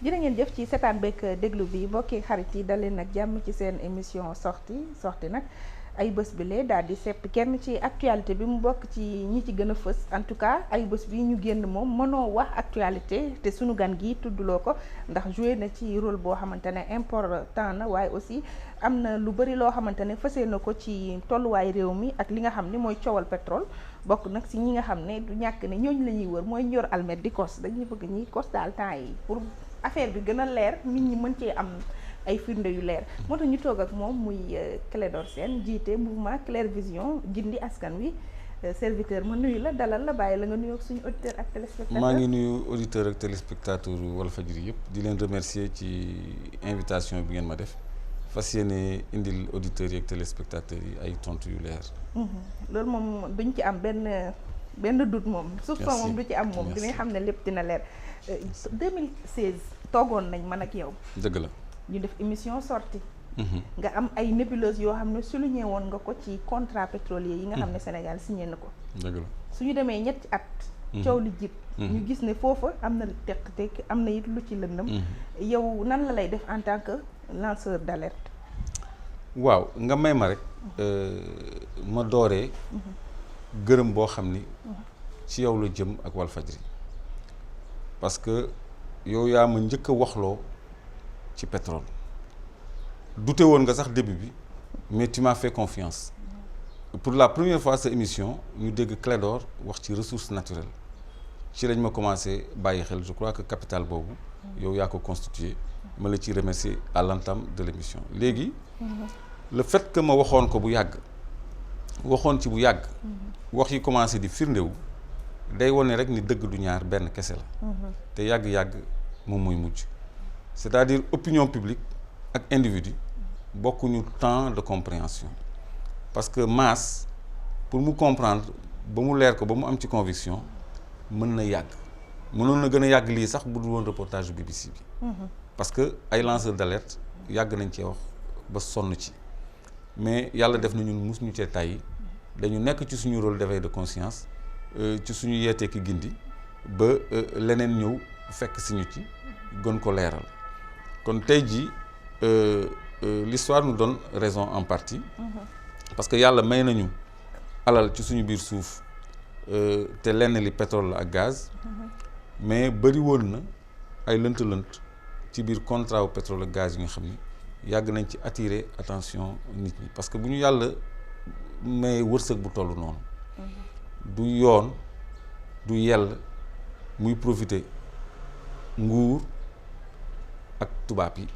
jërë ngeen jëf ci seetaan beeg déglu bi mbokki xarit yi daleen nag jàmm ci seen émission sortie nag ay bés bi lee daal di sepp kenn ci actualité bi mu bokk ci ñi ci gën a fës en tout cas ay bés bi ñu génn moom mënoo wax actualité te sunu gan gi tuddloo ko ndax joué na ci rôle boo xamante ne important na waaye aussi am na lu bëri loo xamante ne fësee na ko ci tolluwaay réew mi ak li nga xam ne mooy coowal pétrole bokk nag si ñi nga xam ne du ñàkk ne ñooñu la ñuy wër mooy ñor almet di kos dañuy bëgg ñi kos daal temps yi pour affaire bi gën a leer nit ñi mën cee am ay firnde yu leer moo tax ñu toog ak moom muy Clédor Sène jiite mouvement Clair Vision gindi askan wi serviteur ma nuyu la dalal la bàyyi la nga nuyu ak suñu auditeur ak téléspectateur. maa ngi nuyu auditeur ak téléspectateur Walfadjri yëpp di leen remercier ci invitation bi ngeen ma def fas yéene indil auditeurs yi ak téléspectateurs yi ay tontu yu leer. loolu moom duñ ci am benn doute moom. soupçon moom du ci am moom dinañ xam ne lépp dina leer. 2016 toogoon nañ man ak yow. dëgg la. ñu def émission sortie nga am ay nébuleuse yoo xam ne souligné woon nga ko ci contrat pétrolier yi nga xam ne Sénégal signé na ko. dëgg la suñu demee ñetti at. coow li jib ñu gis ne foofa am na tekk am na it lu ci lëndëm. yow nan la lay def en tant que lanceur d'alerte. waaw nga may ma rek ma dooree gërëm boo xam ni ci yow la jëm ak Walfadjri parce que yow yaa ma njëkk a waxloo ci pétrole douté woon nga sax début bi mais tu m'as fait confiance pour la première fois sa émission ñu dégg Clédor wax ci ressources naturelles ci lañ ma commencé bàyyi xel je crois que capital boobu yow yaa ko constitué ma la ci remercier à l'entame de l'émission léegi le fait que ma waxoon ko bu yàgg waxoon ci bu yàgg wax yi commencé di firndewu day wone rek ni dëgg du ñaar benn kese la te yàgg-yàgg moom mooy mujj c'est-à-dire opinion publique ak individu bokkuñu temps de compréhension parce que masse pour mu comprendre ba mu leer ko ba mu am ci conviction mën na yàgg mënoon na gën a yàgg lii sax bu dul woon reportage BBC bi parce que ay lanceurs d'alerte yàgg nañ cee wax ba sonn ci mais yàlla def na ñun musuñu cee tàyyi dañu nekk ci suñu rôle d'éveil de conscience ci suñu yeetee ki gindi ba leneen ñëw fekk si ñu ci gën ko leeral kon tey jii l'histoire nous donne raison en partie parce que yàlla may nañu alal ci suñu biir suuf te lenn li pétrole la ak gaz mais bëri woon na ay lënt-lënt ci biir contrat wu pétrole ak gaz yi nga xam ni yàgg nañ ci attirer attention nit ñi parce que bu ñu yàlla may wërsëg bu toll noonu du yoon du yell muy profiter nguur ak tubaab yi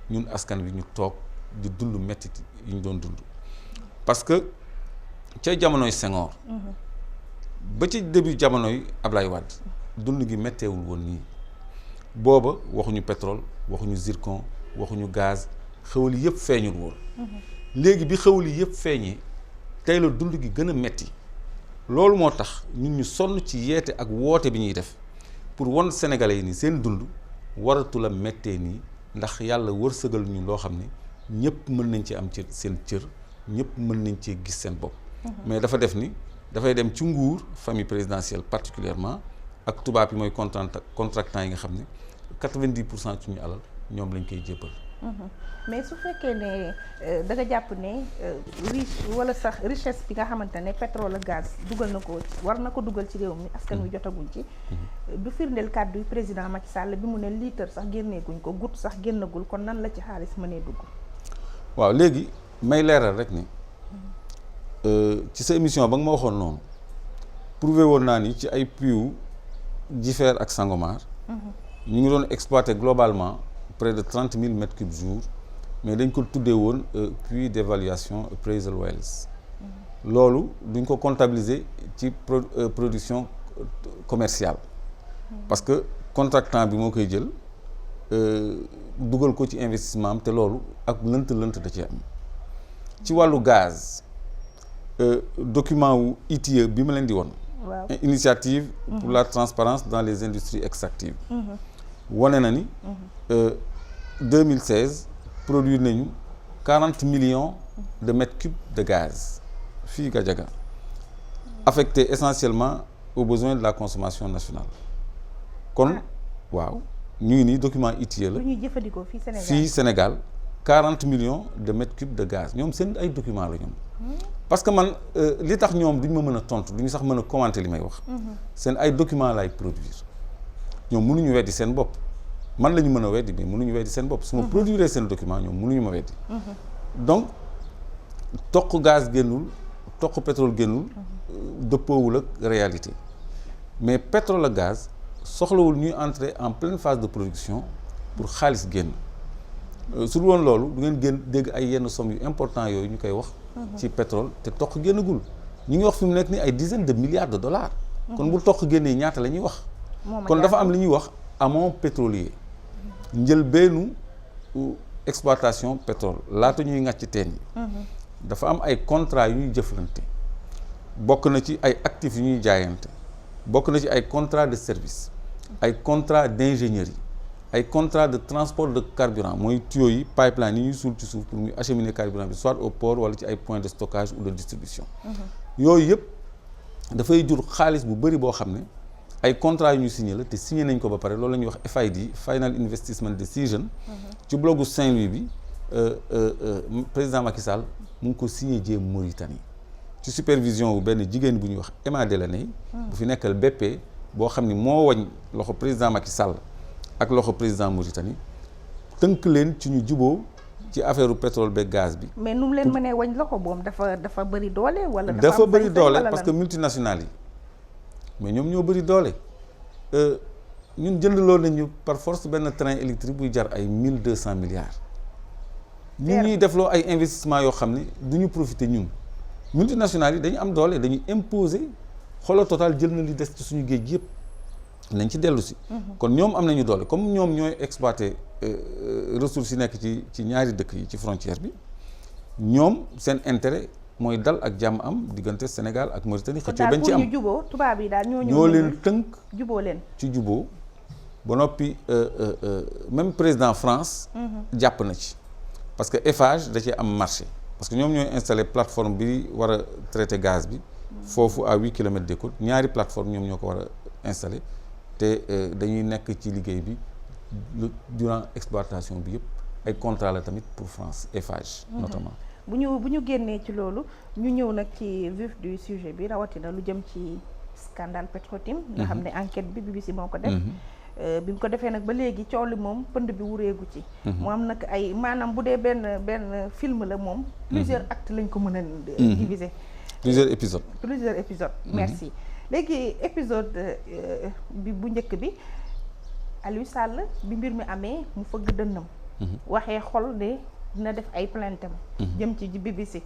ñun askan wi ñu toog di dund mettit yi ñu doon dund parce que ca jamonoy Senghor ba ci début jamonoy Ablaye Wade dund gi metteewul woon nii booba waxuñu pétrole waxuñu zircon waxuñu gaz xewal yëpp feeñul woon léegi bi xewal yëpp feeñee tey la dund gi gën a metti loolu moo tax ñun ñu sonn ci yeete ak woote bi ñuy def pour won sénégalais yi ni seen dund waratu la méttee nii ndax yàlla wërsëgal ñu loo xam ne ñëpp mën nañ ci am ci seen cër ñëpp mën nañ cee gis seen bopp mais dafa def ni dafay dem ci nguur famille présidentielle particulièrement ak tubaab yi mooy contractant yi nga xam ne 90% ci ñu alal ñoom lañ koy jébbal mais su fekkee ne da nga jàpp ne riche wala sax richesse bi nga xamante ne pétrole ak gaz dugal na ko war na ko dugal ci réew mi askan wi jotaguñ ci du firndeel kàddu yi président Macky Sall bi mu ne litre sax génneeguñ ko goutte sax génnagul kon nan la ci xaalis mënee dugg. waaw léegi may leeral rek ni ci sa émission ba nga ma waxoon noonu prouvé woon naa ni ci ay puits Jifeer ak Sangomar ñu ngi doon exploiter globalement près de 30 000 mètres cubes jour mais dañ ko tuddee woon puits d'évaluation appraisal wells loolu duñ ko comptabiliser ci production commerciale parce que contractant bi moo koy jël dugal ko ci investissement am te loolu ak lënt da ci am ci wàllu gaz document wu ITIE bi ma leen di woon initiative pour la transparence dans les industries extractives wane na ni 2016 produire nañu 40 millions de mètres cubes de gaz fii Gadiaga affectés essentiellement aux besoins de la consommation nationale kon waaw ñu ngi nii document ITIE la. lu ñuy jëfandikoo fii Sénégal fii Sénégal 40 millions de mètres cubes de gaz ñoom seen ay documents la ñoom. parce que man li tax ñoom duñ ma mën a tontu duñu sax mën a commenter li may wax. seen ay documents laay produire ñoom mënuñu weddi seen bopp man la ñu mën a weddi mais mënuñu weddi seen bopp. su ma produire seen document ñoom mënuñu ma weddi. donc toq gaz génnul toq pétrole génnul dëppoowul ak réalité mais pétrole ak gaz soxlawul ñuy entrer en pleine phase de production pour xaalis génn su dul woon loolu du ngeen génn dégg ay yenn somme yu important yooyu ñu koy wax ci pétrole te toq génnagul ñu ngi wax fi mu nekk ni ay dizaines de milliards de dollars kon bu toq génnee ñaata la ñuy wax kon dafa am li ñuy wax amont pétrolier njëlbeenu exploitation pétrole laata ñuy ŋàcc teen yi dafa am ay contrats yu ñuy jëflante bokk na ci ay actifs yu ñuy jaayante bokk na ci ay contrats de service ay contrats d'ingénierie ay contrats de transport de carburant mooy tuyaux yi pipeline yi ñuy suul ci suuf pour muy acheminer carburant bi soit au port wala ci ay points de stockage ou de distribution yooyu yëpp dafay jur xaalis bu bëri boo xam ne ay contrats yu ñu signé la te signé nañ ko ba pare loolu la ñuy wax FID Final Investment Decision ci blogu Saint-Louis bi président Macky Sall mu ngi ko signé jee Mauritanie ci supervision bu benn jigéen bu ñuy wax Emma Delaney bu fi nekkal BP boo xam ni moo wañ loxo président Macky Sall ak loxo président Mauritanie tënk leen ci ñu juboo ci affaire pétrole beeg gaz bi. mais nu mu leen mënee wañ loxo boobu dafa bëri doole wala. dafa bëri doole parce que multinationales yi mais ñoom ñoo bëri doole ñun jëndaloo nañu par force benn train électrique buy jar ay 1200 milliards. ñu ñuy defloo ay investissement yoo xam ne du ñu profiter ñun multinationales yi dañu am doole dañuy imposer xoolal Total jël na li des ci suñu géej gi yëpp nañ ci dellu si. kon ñoom am nañu doole comme ñoom ñooy exploiter ressources yi nekk ci ñaari dëkk yi ci frontière bi ñoom seen intérêt mooy dal ak jàmm am diggante Sénégal ak Mauritanie. xëccoo bañ ci am ñu juboo tubaab yi daal ñoo leen tënk. juboo leen ci juboo ba noppi même président France. jàpp na ci. parce que Eiffage da cee am marché parce que ñoom ñooy installé plateforme bi war a traité gaz bi foofu à 8 kilomètres des côtes ñaari plateforme ñoom ñoo ko war a installé te dañuy nekk ci liggéey bi durant exploitation bi yëpp ay contrat la tamit pour France Eiffage notamment bu ñu génnee ci loolu ñu ñëw nag ci vif du sujet bi rawatina lu jëm ci scandale Petro-Tim nga xam ne enquête bi BBC moo ko def bi mu ko defee nag ba léegi coow li moom pënd bi wureegu ci mu am nag ay maanaam bu dee benn film la moom plusieurs actes lañ ko mën a diviser plusieurs épisodes merci léegi épisode bi bu njëkk bi Aliou Sall bi mbir mi amee mu fëgg dënnam waxee xol ne dina def ay plaintam jëm ci BBC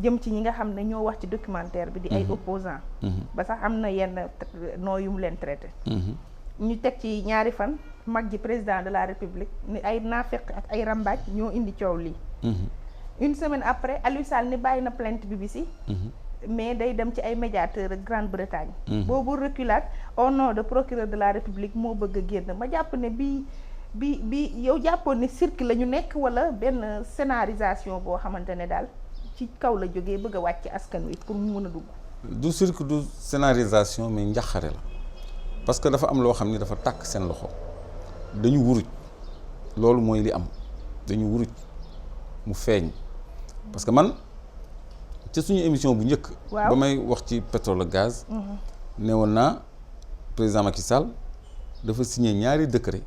jëm ci ñi nga xam ne ñoo wax ci documentaire bi di ay opposants ba sax am na yenn noo yu mu leen traité ñu teg ci ñaari fan mag ji président de la république ni ay naafeq ak ay rambaaj ñoo indi coow lii une semaine après Aliou Sall ni bàyyi na plainte BBC mais day dem ci ay médiateurs ak Grande-Bretagne boobu reculade au nom de procureur de la république moo bëgg a génn ma jàpp ne bi yow jàppoon ne cirque la ñu nekk wala benn scénarisation boo xamante ne daal ci kaw la jógee bëgg a wàcc askan wi pour mu mën a dugg du cirque du scénarisation mais njaxare la parce que dafa am loo xam ni dafa tàkk seen loxo dañu wuruj loolu mooy li am dañu wuruj mu feeñ parce que man ci suñu émission bu njëkk ba may wax ci pétrole ak gaz ne woon naa président Macky Sall dafa signé ñaari décret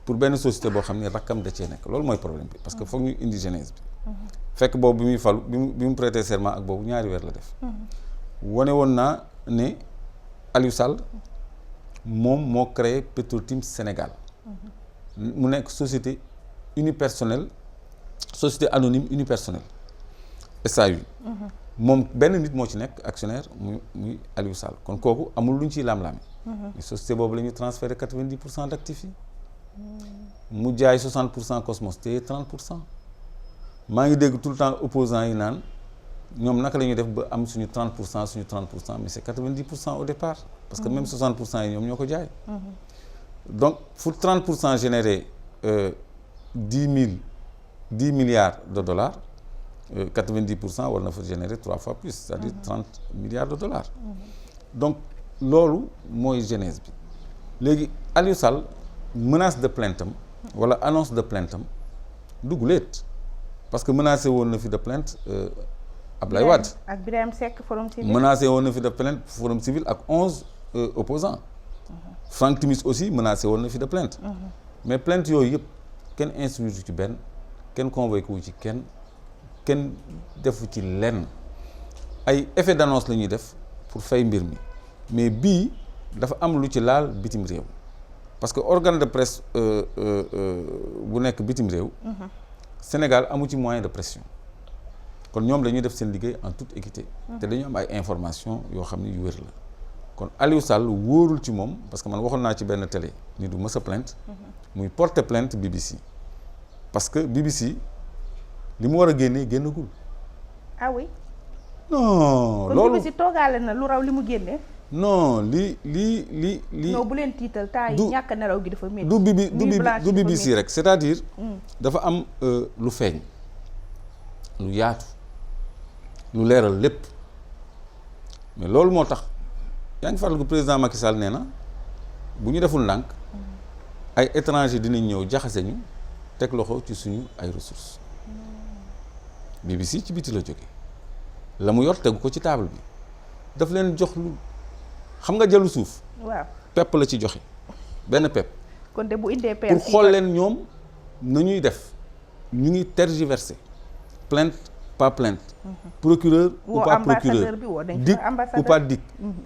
pour benn société boo xam ne rakkam da cee nekk loolu mooy problème bi parce que foog ñu indi genèse bi fekk boobu bi muy falu bi mu prêter serment ak boobu ñaari weer la def wane woon naa ne Aliou Sall moom moo créé Petro-Tim Sénégal mu nekk société unipersonnelle société anonyme unipersonnelle SAU moom benn nit moo ci nekk actionnaire muy Aliou Sall kon kooku amul lu ñu ciy laam-laame mais société boobu la ñu transféré 90% d'actifs yi mu jaay 60% Cosmos te 30% maa ngi dégg tout le temps opposants yi naan ñoom naka la ñuy def ba am suñu 30% suñu 30% mais c'est 90% au départ parce que même 60% yi ñoom ñoo ko jaay donc fu 30% générer 10 milliards de dollars 90% war na fa générer 3 fois plus c'est-à-dire 30 milliards de dollars donc loolu mooy genèse bi léegi Aliou Sall menace de plainte am wala annonce de plainte am duguleet parce que menacé woon na fi de plainte Ablaye Wade ak Birahim Seck Forum Civil menacé woon na fi de plainte Forum Civil ak 11 opposants Franck Timis aussi menacé woon na fi de plainte mais plainte yooyu yëpp kenn instruire ci benn kenn convoqué wu ci kenn defu ci lenn ay effet d'annonce la ñuy def pour fay mbir mi mais bii dafa am lu ci laal bitim réew parce que organe de presse bu nekk bitim réew Sénégal amu ci moyen de pression kon ñoom dañuy def seen liggéey en toute équité te dañu am ay information yoo xam ne yu wér la kon Aliou Sall wóorul ci moom parce que man waxoon naa ci benn télé ni du mës a plainte muy porter plainte BBC parce que BBC li mu war a génnagul. ah oui. non kon loolu BBC toogaale na lu raw li mu génne. non li. non bu leen tiital temps yi ñàkk nelaw gi dafa métti. du BBC rek c'est-à-dire. dafa am lu feeñ lu yaatu lu leeral lépp mais loolu moo tax yaa ngi fàttaliku président Macky Sall nee na bu ñu deful ndànk ay étranger dinañ ñëw jaxase ñu teg loxo ci suñu ay ressources BBC ci biti la jóge la mu yor tegu ko ci table bi daf leen jox lu xam nga jëlu suuf. waaw pepp la ci joxe benn pepp. kon de bu indee pour xool leen ñoom na ñuy def ñu ngi tergiverser plainte pas plainte. procureur ou pas procureur dik ou pas dik.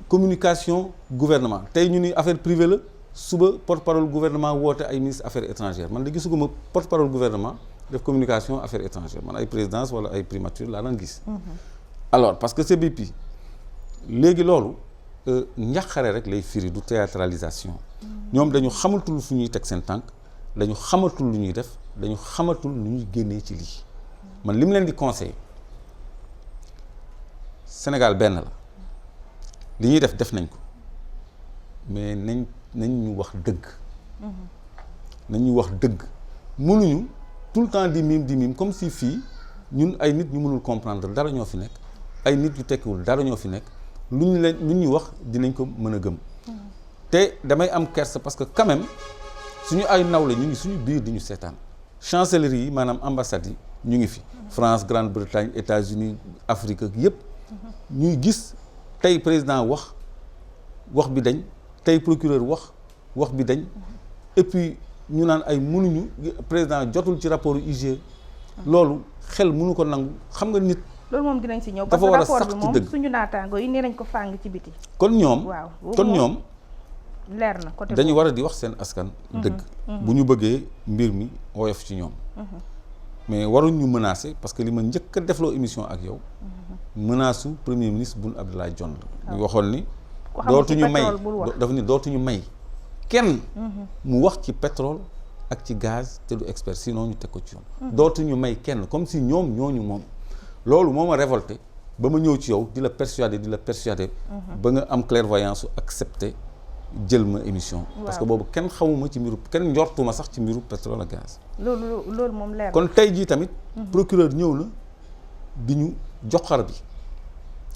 communication gouvernement tey ñu ni affaire privée la suba porte-parole gouvernement woote ay ministre affaires étrangères man de gisuguma porte-parole gouvernement def communication affaires étrangères man ay présidence wala ay primature laa daan gis. alors parce que c'est BP léegi loolu njaqare rek lay firi du théâtralisation ñoom dañu xamatul fu ñuy teg seen tànk dañu xamatul lu ñuy def dañu xamatul lu ñuy génnee ci lii man li mu leen di conseiller Sénégal benn la li ñuy def nañ ko mais nañ ñu wax dëgg nañ ñu wax dëgg mënuñu tout le temps di mime comme si fii ñun ay nit ñu mënul comprendre dara ñoo fi nekk ay nit yu tekkiwul dara ñoo fi nekk lu ñu wax dinañ ko mën a gëm te damay am kersa parce que quand même suñu ay nawle ñu ngi suñu biir di ñu seetaan chancellerie yi maanaam ambassades yi ñu ngi fi France Grande-Bretagne États-Unis Afrique ak yëpp ñuy gis tey président wax bi dañ tey procureur wax bi dañ et puis ñu naan ay mënuñu président jotul ci rapport IGE loolu xel mënu ko nangu xam nga nit. loolu moom dinañ si ñëw parce que rapport bi moom suñu naataango yi nee nañ ko fàng ci biti. kon ñoom leer na côté dañu war a di wax seen askan. dëgg bu ñu bëggee mbir mi woyof ci ñoom. mais waruñ ñu menacer parce que li ma njëkk a defloo émission ak yow. menace su premier ministre Boun Abdallah Dionne la. ñu waxoon ni. dootuñu may kenn. mu wax ci pétrole ak ci gaz te du expert sinon ñu teg ko ci yoon. dootuñu may kenn comme si ñoom ñooñu moom. loolu moo ma révolté ba ma ñëw ci yow di la persuader ba nga am clairvoyance su accepter jël ma émission. parce que boobu kenn xamuma ci mbiru kenn njortuma sax ci mbiru pétrole ak gaz. loolu moom leer kon tey jii tamit. procureur ñëw na di ñu joxar bi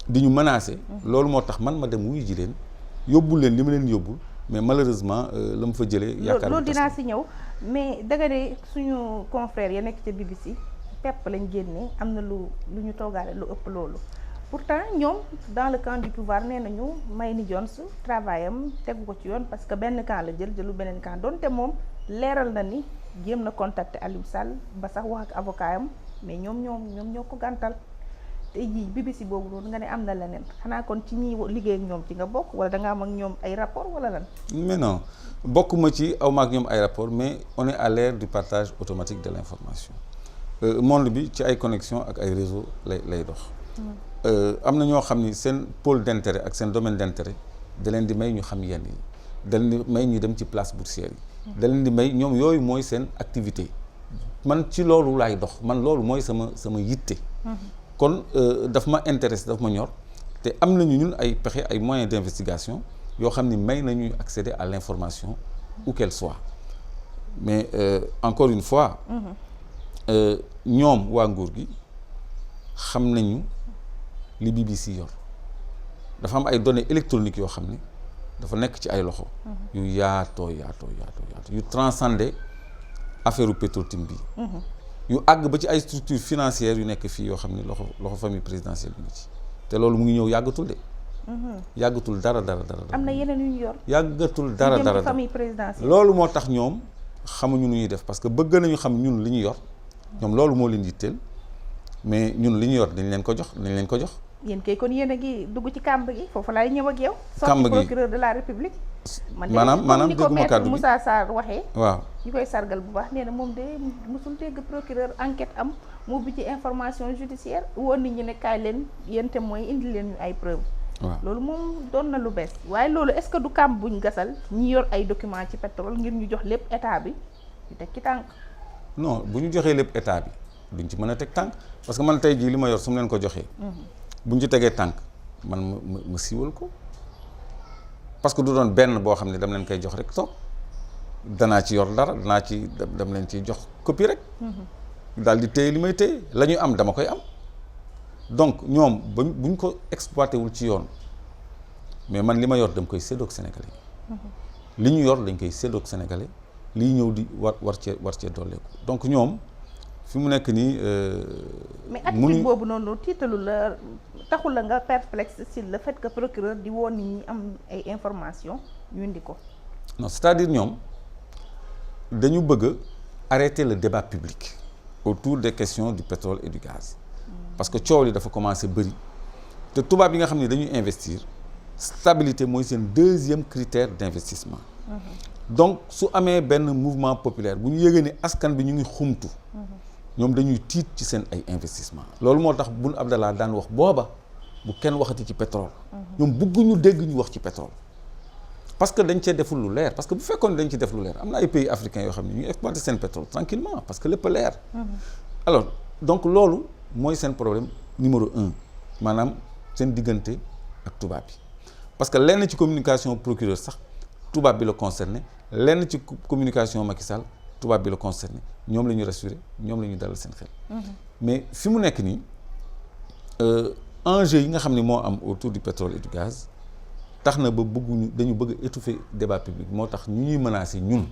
di ñu menacer. loolu moo tax man ma dem wuyu ji leen yóbbul leen li ma leen yóbbul mais malheureusement la ma fa jëlee. yaakaar loolu dinaa si ñëw mais danga ne suñu confrère ya nekk ca BBC. pepp lañ génnee am na lu ñu toogaale lu ëpp loolu pourtant ñoom dans le camp du pouvoir nee nañu Mayni Jones travail am tegu ko ci yoon parce que benn camp la jëlu beneen camp doonte moom leeral na ni jéem na contacter Aliou Sall ba sax wax ak avocat am mais ñoom ñoo ko gàntal tey jii BBC boobu noonu nga ne am na leneen xanaa kon ci ñi liggéey ak ñoom ci nga bokk wala da nga am ak ñoom ay rapport wala lan. mais non bokkuma ci aw ma ak ñoom ay rapport mais on est à l'ère du partage automatique de l'information. monde bi ci ay connexion ak ay réseau lay dox am na ñoo xam ni seen pôle d'intérêt ak seen domaine d'intérêt da leen di may ñu xam yenn yi da leen di may ñu dem ci place boursière yi da leen di may ñoom yooyu mooy seen activité man ci loolu laay dox man loolu mooy sama yitte kon daf ma intéresse daf ma ñor te am nañu ñun ay pexe ay moyens d'investigation yoo xam ni may nañuy accéder à l'information où qu'elle soit mais encore une fois ñoom waa nguur gi xam nañu li BBC yor dafa am ay données électroniques yoo xam ne dafa nekk ci ay loxo yu yaatoo yu transcender affaire Petro-Tim bi yu àgg ba ci ay structures financières yu nekk fii yoo xam ne loxo famille présidentielle bi ngi ci te loolu mu ngi ñëw yàggatul de yàggatul dara am na yeneen yu ñu yor yàggatul dara famille présidentielle loolu moo tax ñoom xamuñu nu ñuy def parce que bëgg nañu xam ñun li ñu yor ñoom loolu moo leen yitteel mais ñun li ñu yor dañ leen ko jox yéen kay kon yéen a ngi dugg ci kàmb gi foofu laay ñëw ak yow kàmb gi procureur de la république maanaam ni ko dégguma maître kàddu gi Moussa Sarr waxee waaw ñu koy sargal bu baax nee na moom de mosul dégg procureur enquête am mu ubbi ci information judiciaire woon nit ñi ne kaay leen yéen témoins indi leen ñu ay preuve waaw loolu moom doon na lu bees waaye loolu est-ce que du kàmb buñ gasal ñi yor ay documents ci pétrole ngir ñu jox lépp état bi ñu teg ci tànk non bu ñu joxee lépp état bi duñ ci mën a teg tànk parce que man tey jii li ma yor su mu leen ko joxee buñ ci tegee tànk man ma siiwal ko parce que du doon benn boo xam ne dam leen koy jox rek toog danaa ci yor dara danaa ci dam leen ciy jox copie rek daal di téye li may téye la ñuy am dama koy am donc ñoom buñ ko exploité wul ci yoon mais man li ma yor dama koy séddoog sénégalais li ñu yor dañ koy séddoog sénégalais liy ñëw di war cee dolleeku donc ñoom fi mu nekk nii mais attitude boobu noonu tiitalu la taxul la nga perplexe sur le fait que procureur di woon nit ñi am ay information ñu indi ko non c'est-à-dire ñoom dañu bëgg arrêter le débat public autour des questions du pétrole et du gaz parce que coow li dafa commencé bëri te tubaab yi nga xam ne dañuy investir stabilité mooy seen deuxième critère d'investissement donc su amee benn mouvement populaire bu ñu yëgee ni askan bi ñu ngi xumtu ñoom dañuy tiit ci seen ay investissement loolu moo tax Boun Abdallah daan wax booba bu kenn waxati ci pétrole ñoom bëgguñu dégg ñu wax ci pétrole parce que dañ cee deful lu leer parce que bu fekkoon dañ ci def lu leer am na ay pays africains yoo xam ne ñu ngi exploiter seen pétrole tranquillement parce que lépp leer alors donc loolu mooy seen problème numéro 1 maanaam seen diggante ak tubaab bi parce que lenn ci communication procureur sax tubaab bi la concerné lenn ci communication Macky Sall tubaab bi la concerné ñoom la ñu rassuré ñoom la ñu dalal seen xel mais fi mu nekk nii enjeu yi nga xam ne moo am autour du pétrole et du gaz tax na ba bëgguñu dañu bëgg a étouffer débat public moo tax ñu ñuy menacer ñun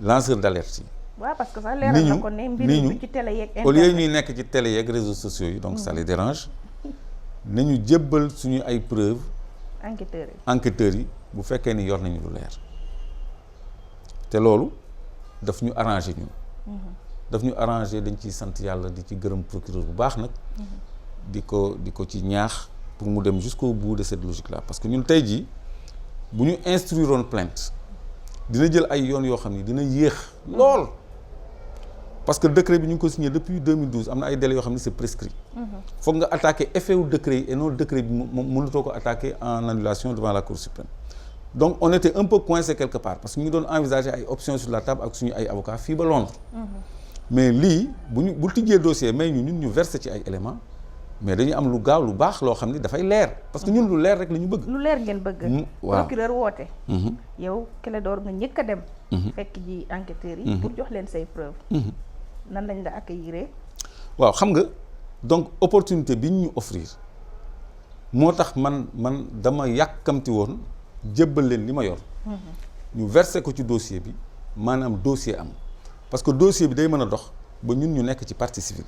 lanceur d'alerte yi waaw parce que ça leeral na ko ne mbir mi ci télé yeeg au lieu ñuy nekk ci télé yeeg réseaux sociaux yi donc ça les dérange nañu jébbal suñu ay preuves enquêteurs yi bu fekkee ni yor nañu lu leer te loolu daf ñu arrangé ñun daf ñu arrangé dañ ciy sant yàlla di ci gërëm procureur bu baax nag di ko ci ñaax pour mu dem jusqu'au bout de cette logique là parce que ñun tey jii bu ñu instruiroon plainte dina jël ay yoon yoo xam ni dina yéex lool parce que décret bi ñu ngi ko signé depuis 2012 am na ay délais yoo xam ne c'est prescrit foog nga attaquer effet wu décret yi et non décret bi moom mënutoo ko attaquer en annulation devant la Cour suprême donc on était un peu coincé quelque part parce que ñu ngi doon envisager ay options sur la table ak suñu ay avocats fii ba Londres mais lii bu tijjee dossier may ñun ñu verser ci ay éléments mais dañuy am lu gaaw lu baax loo xam ni dafay leer parce que ñun lu leer rek la ñu bëgg. lu leer ngeen bëgg. waaw procureur woote. yow Clédor nga njëkk a dem. fekk ji enquêteurs yi. pour jox leen say preuves. nan lañ la accueillir. waaw xam nga donc opportunité bi ñu offrir moo tax man dama yàkkamti woon jébbal leen li ma yor. ñu verser ko ci dossier bi maanaam dossier am parce que dossier bi day mën a dox ba ñun ñu nekk ci partie civile.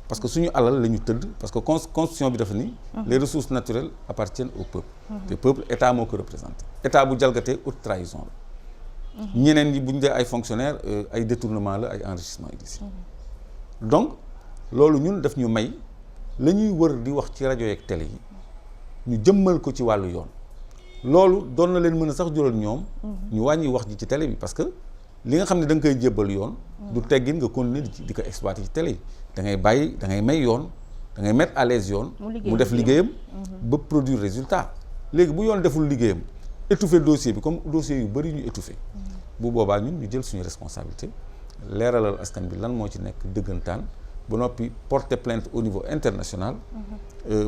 parce que suñu alal la ñu tëdd parce que constitution bi dafa ni les ressources naturelles appartiennent au peuple te peuple état moo ko représenté état bu jalgatee haute trahison la ñeneen ñi bu ñu dee ay fonctionnaires ay détournement la ay enrichissement illicite donc loolu ñun daf ñu may la ñuy wër di wax ci rajo yeeg télé yi ñu jëmmal ko ci wàllu yoon loolu doon na leen mën a sax jural ñoom ñu wàññi wax ji ci télé bi parce que li nga xam ne da nga koy jébbal yoon du teggin nga continuer di ko exploiter ci télé yi da ngay bàyyi da ngay may yoon da ngay mettre à l'aise yoon mu def liggéeyam ba produire résultat léegi bu yoon deful liggéeyam étouffer dossier bi comme dossier yu bëri ñu étouffer bu boobaa ñun ñu jël suñu responsabilité leeralal askan bi lan moo ci nekk dëggantaan ba noppi porter plainte au niveau international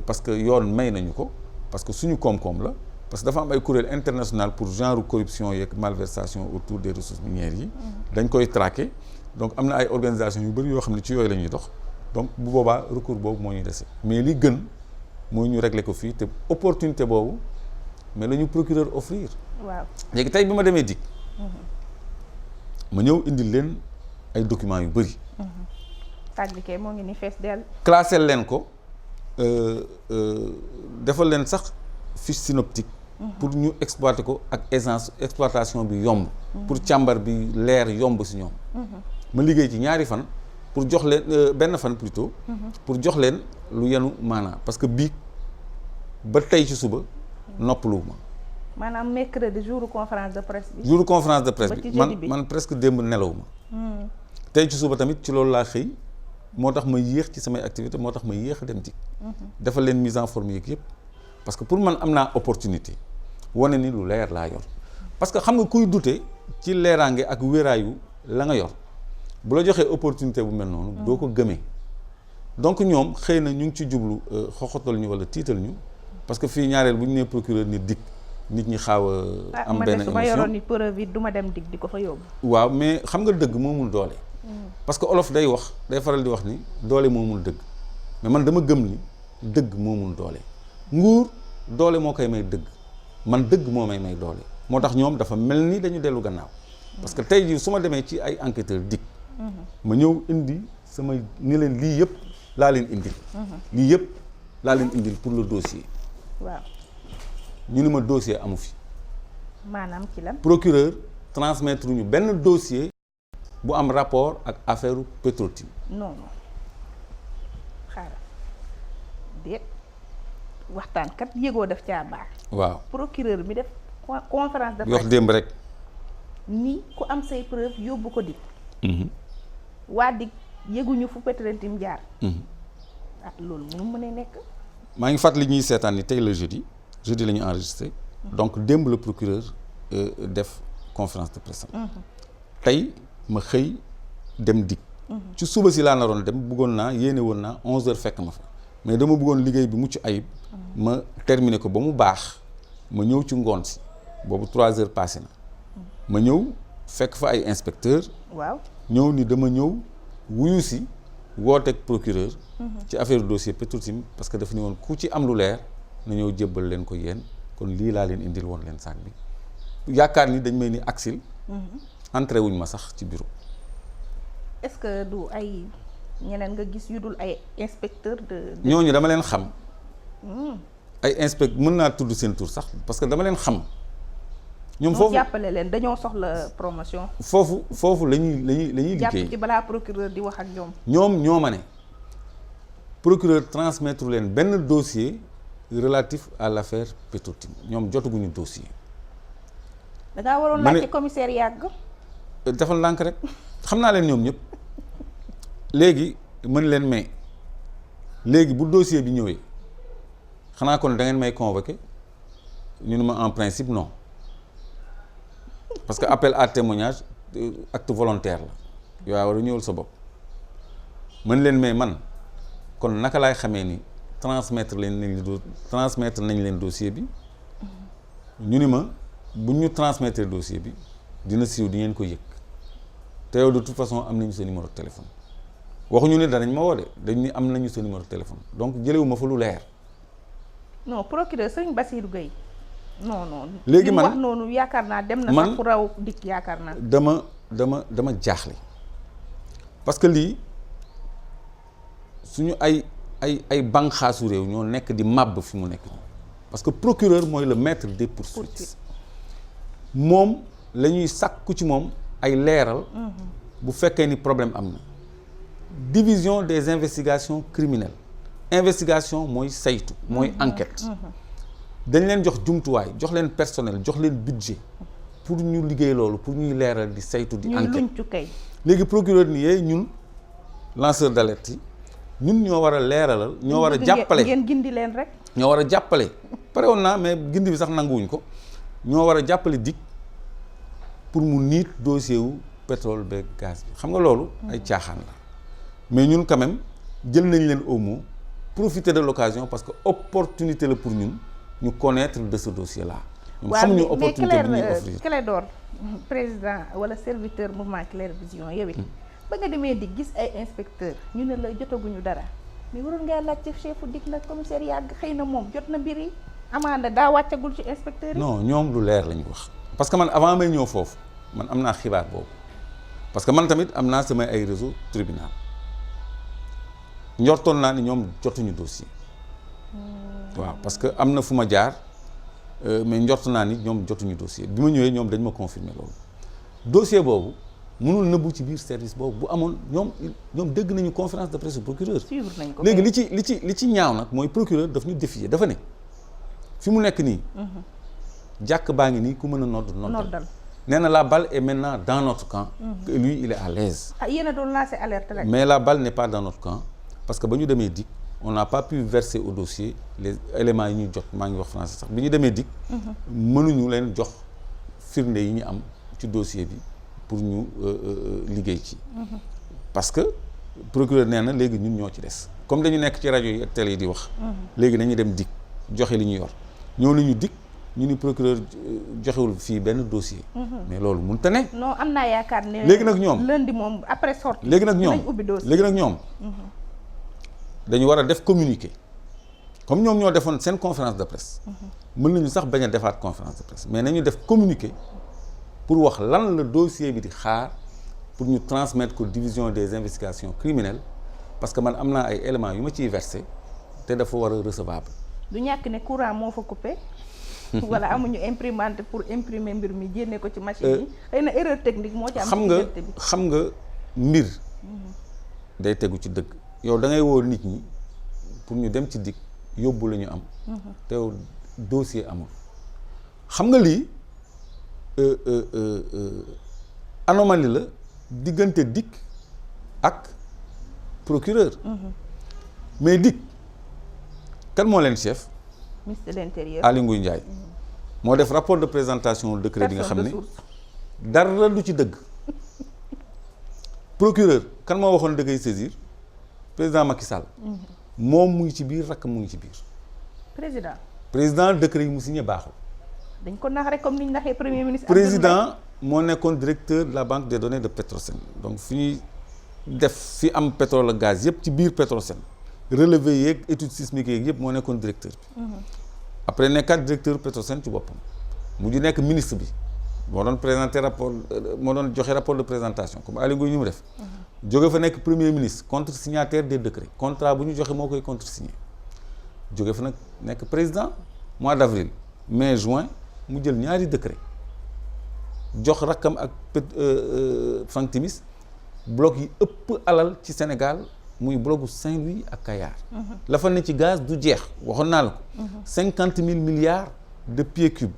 parce que yoon may nañu ko parce que suñu koom-koom la parce que dafa am ay kuréel international pour genre corruption yeeg malversation autour des ressources minières yi dañ koy traquer donc am na ay organisations yu bëri yoo xam ne ci yooyu la ñuy dox donc bu boobaa recours boobu moo ñuy dese mais li gën mooy ñu régler ko fii te opportunité boobu mais la ñu procureur offrir. waaw léegi tey bi ma demee DIC. ma ñëw indil leen ay documents yu bëri. tàgg bi kay moo ngi ni fees dell. classé leen ko defal leen sax fiche synoptique. pour ñu exploiter ko ak essence exploitation bi yomb. pour càmbar bi leer yomb si ñoom. ma liggéey ci ñaari fan pour jox leen benn fan plutôt. pour jox leen lu yenu maanaa parce que bii ba tey ci suba noppaluwuma. maanaam mercredi jour conférence de presse bi. jour conférence de presse bi ba ci man presque démb nelawuma. tey ci suba tamit ci loolu laa xëy moo tax ma yéex ci samay activité moo tax ma yéex a dem DIC. defal leen mise en forme yeeg yëpp parce que pour man am naa opportunité wane ni lu leer laa yor parce que xam nga kuy dute ci leeraange ak wéraayu la nga yor bu la joxee opportunité bu mel noonu. doo ko gëmee. donc ñoom xëy na ñu ngi ci jublu xoxotal ñu wala tiital ñu parce que fii ñaareel bu ñu nee procureur ni DIC nit ñi xaaw a am benn émotion su ma yoroon ni preuve du ma dem DIC di ko fa yóbbu. waaw mais xam nga dëgg moomul doole. parce que olof day faral di wax ni doole moomul dëgg mais man dama gëm ni dëgg moomul doole nguur doole moo koy may dëgg man dëgg moo may doole moo tax ñoom dafa mel ni dañu dellu gannaaw parce que tey jii su ma demee ci ay enquêteurs DIC ma ñëw indi sama ni leen lii yëpp laa leen indil lii yëpp laa leen indil pour le dossier waaw ñu ni ma dossier amu fi maanaam ci lan procureur transmettre ñu benn dossier bu am rapport ak affaire Petro-Tim. non xaaral déet waxtaan kat yëgoo def caa baax. waaw procureur mi def conférence de presse. wax démb rek. ni ku am say preuve yóbbu ko DIC. waa DIC yëguñu fu Petro-Tim jaar. ah loolu mënu mën a nekk. maa ngi fàttali ñuy seetaan ni tey la jeudi la ñu enregistré. donc démb le procureur def conférence de presse. tey ma xëy dem DIC. ci suba si laa naroon dem bëggoon naa yéene woon naa 11h fekk ma fa mais dama bëggoon liggéey bi mucc ayib. ma terminer ko ba mu baax ma ñëw ci ngoon si boobu 3h passé na. ma ñëw fekk fa ay inspecteur waaw ñëw ni dama ñëw wuyu si wooteeg procureur. ci affaire dossier Petro-Tim parce que dafa ni woon ku ci am lu leer na ñëw jébbal leen ko yéen kon lii laa leen indil woon leen saak bi yaakaar ni dañ may ni aksil entré wuñ ma sax ci bureau. est-ce que du ay ñeneen nga gis yu dul ay inspecteur de. ñooñu dama leen xam. ay mën naa tudd seen tur sax parce que dama leen xam. ñoom foofu jàppale leen dañoo soxla promotion. foofu la ñuy liggéey. jàpp ci balaa procureur di wax ak ñoom. ñoo ma ne procureur transmettre leen benn dossier relatif à l'affaire Petro-Tim ñoom jotaguñu dossier. da ngaa waroon laajte commissaire yàgg. defal ndànk rek xam naa leen ñoom ñëpp léegi mën leen may léegi bu dossier bi ñëwee xanaa kon da ngeen may convoqué ñu ne ma en principe non parce que appel à témoignage acte volontaire la yow war a ñëwal sa bopp mën leen may man kon naka laay xamee ni transmettre nañ leen dossier bi ñu ni ma bu ñu transmettre dossier bi dina siiw di ngeen ko yëg te yow de toute façon am nañu sa numéro de téléphone waxuñu ne danañ ma woo de dañ ni am nañu sa numéro de téléphone donc jëlewuma fa lu leer. non procureur sëñ Bassirou Gueye non. léegi man wax noonu yaakaar naa dem na sax fu raw DIC yaakaar naa. dama jaaxle parce que lii suñu ay bànqaasu réew ñoo nekk di màbb fi mu nekk nii parce que procureur mooy le maître des poursuites moom la ñuy sàkku ci moom ay leeral bu fekkee ni problème am na division des investigations criminelles investigation mooy saytu mooy enquête dañ leen jox jumtuwaay jox leen personnel jox leen budget pour ñu liggéey loolu pour ñuy leeral di saytu di enquête léegi procureur ni yee ñun lanceur d'alerte yi ñun ñoo war a leeralal ñoo war a jàppale ngeen gindi leen rek ñoo war a jàppale pare woon naa mais gindi bi sax nanguwuñ ko ñoo war a jàppale DIC pour mu niit dossier wu pétrole beeg gaz bi xam nga loolu ay caaxaan la mais ñun quand même jël nañ leen au mot profiter de l'occasion parce que opportunité la pour ñun ñu connaître de ce dossier là ñun xamuñu opportunité bi ñuy offrir Clédor président wala serviteur mouvement Claire Vision yow it ba nga demee DIC gis ay inspecteur ñu ne la jotaguñu dara mais waroon ngaa laajte chefu DIC nag commissaire yàgg xëy na moom jot na mbir yi amaana daa wàccagul ci inspecteur yi. non ñoom lu leer lañ wax parce que man avant may ñëw foofu man am naa xibaar boobu parce que man tamit am naa samay ay réseau tribunal njortoon naa ni ñoom jotuñu dossier waaw parce que am na fu ma jaar mais njort naa ni ñoom jotuñu dossier bi ma ñëwee ñoom dañ ma confirmer loolu dossier boobu mënul nëbbu ci biir service boobu bu amoon ñoom dégg nañu conférence de presse procureur suivre nañ ko léegi li ci ñaaw nag mooy procureur daf ñu défier dafa ne fi mu nekk nii jàkk baa ngi nii ku mën a noddal nee na la balle est maintenant dans notre camp que lui il est à l'aise yéen a doon lancé alerte rek mais la balle n'est pas dans notre camp parce que ba ñu demee DIC on n'a pas pu verser au dossier les éléments yi ñu jot maa ngi wax français sax bi ñu demee DIC mënuñu leen jox firnde yi ñu am ci dossier bi pour ñu liggéey ci parce que procureur nee na léegi ñun ñoo ci des comme dañu nekk ci rajo yi ak télé yi di wax léegi nañu dem DIC joxe li ñu yor ñoo nañu DIC ñu ni procureur joxewul fii benn dossier mais loolu mënut a ne non am naa yaakaar ne léegi nag ñoom lundi moom après sortie léegi nag ñoom ubbi dossier léegi nag ñoom dañu war a def communiqué comme ñoom ñoo defoon seen conférence de presse mën nañu sax bañ a defaat conférence de presse mais nañu def communiqué pour wax lan la dossier bi di xaar pour ñu transmettre ko division des investigations criminelles parce que man am naa ay éléments yu ma ciy versé te dafa war a recevable du ñàkk ne courant moo fa coupé wala amuñu imprimante pour imprimer mbir mi génne ko ci machine yi xëy na erreur technique moo ci am xam nga mbir day tegu ci dëgg yow da ngay woo nit ñi pour ñu dem ci DIC yóbbu la ñu am te dossier amul xam nga lii anomalie la diggante DIC ak procureur mais DIC kan moo leen chef ministre de l'intérieur Aly Ngouille Ndiaye moo def rapport de présentation décret bi nga xam ne dara du ci dëgg procureur kan moo waxoon da koy saisir président Macky Sall moom mu ngi ci biir rakk mu ngi ci biir président décret yi mu signé baaxul dañ ko nax rek comme ni ñu naxee premier ministre président moo nekkoon directeur de la banque des données de Petrosen donc fi ñuy def fi am pétrole ak gaz yëpp ci biir Petrosen relevé yeeg étude sismique yeeg yëpp moo nekkoon directeur bi après nekkaat directeur Petrosen ci boppam mu di nekk ministre bi moo doon présenter rapport moo doon joxe rapport de présentation comme Aly Ngouille ñu mu def jóge fa nekk premier ministre contre signataire des décrets contrat bu ñu joxe moo koy contre signé jóge fa nag nekk président mois d'avril mai juin mu jël ñaari décret jox rakkam ak Franck Timis bloc yi ëpp alal ci Sénégal muy blocu Saint-Louis ak Kayar la fa ne ci gaz du jeex waxoon naa la ko 50 000 milliards de pieds cubes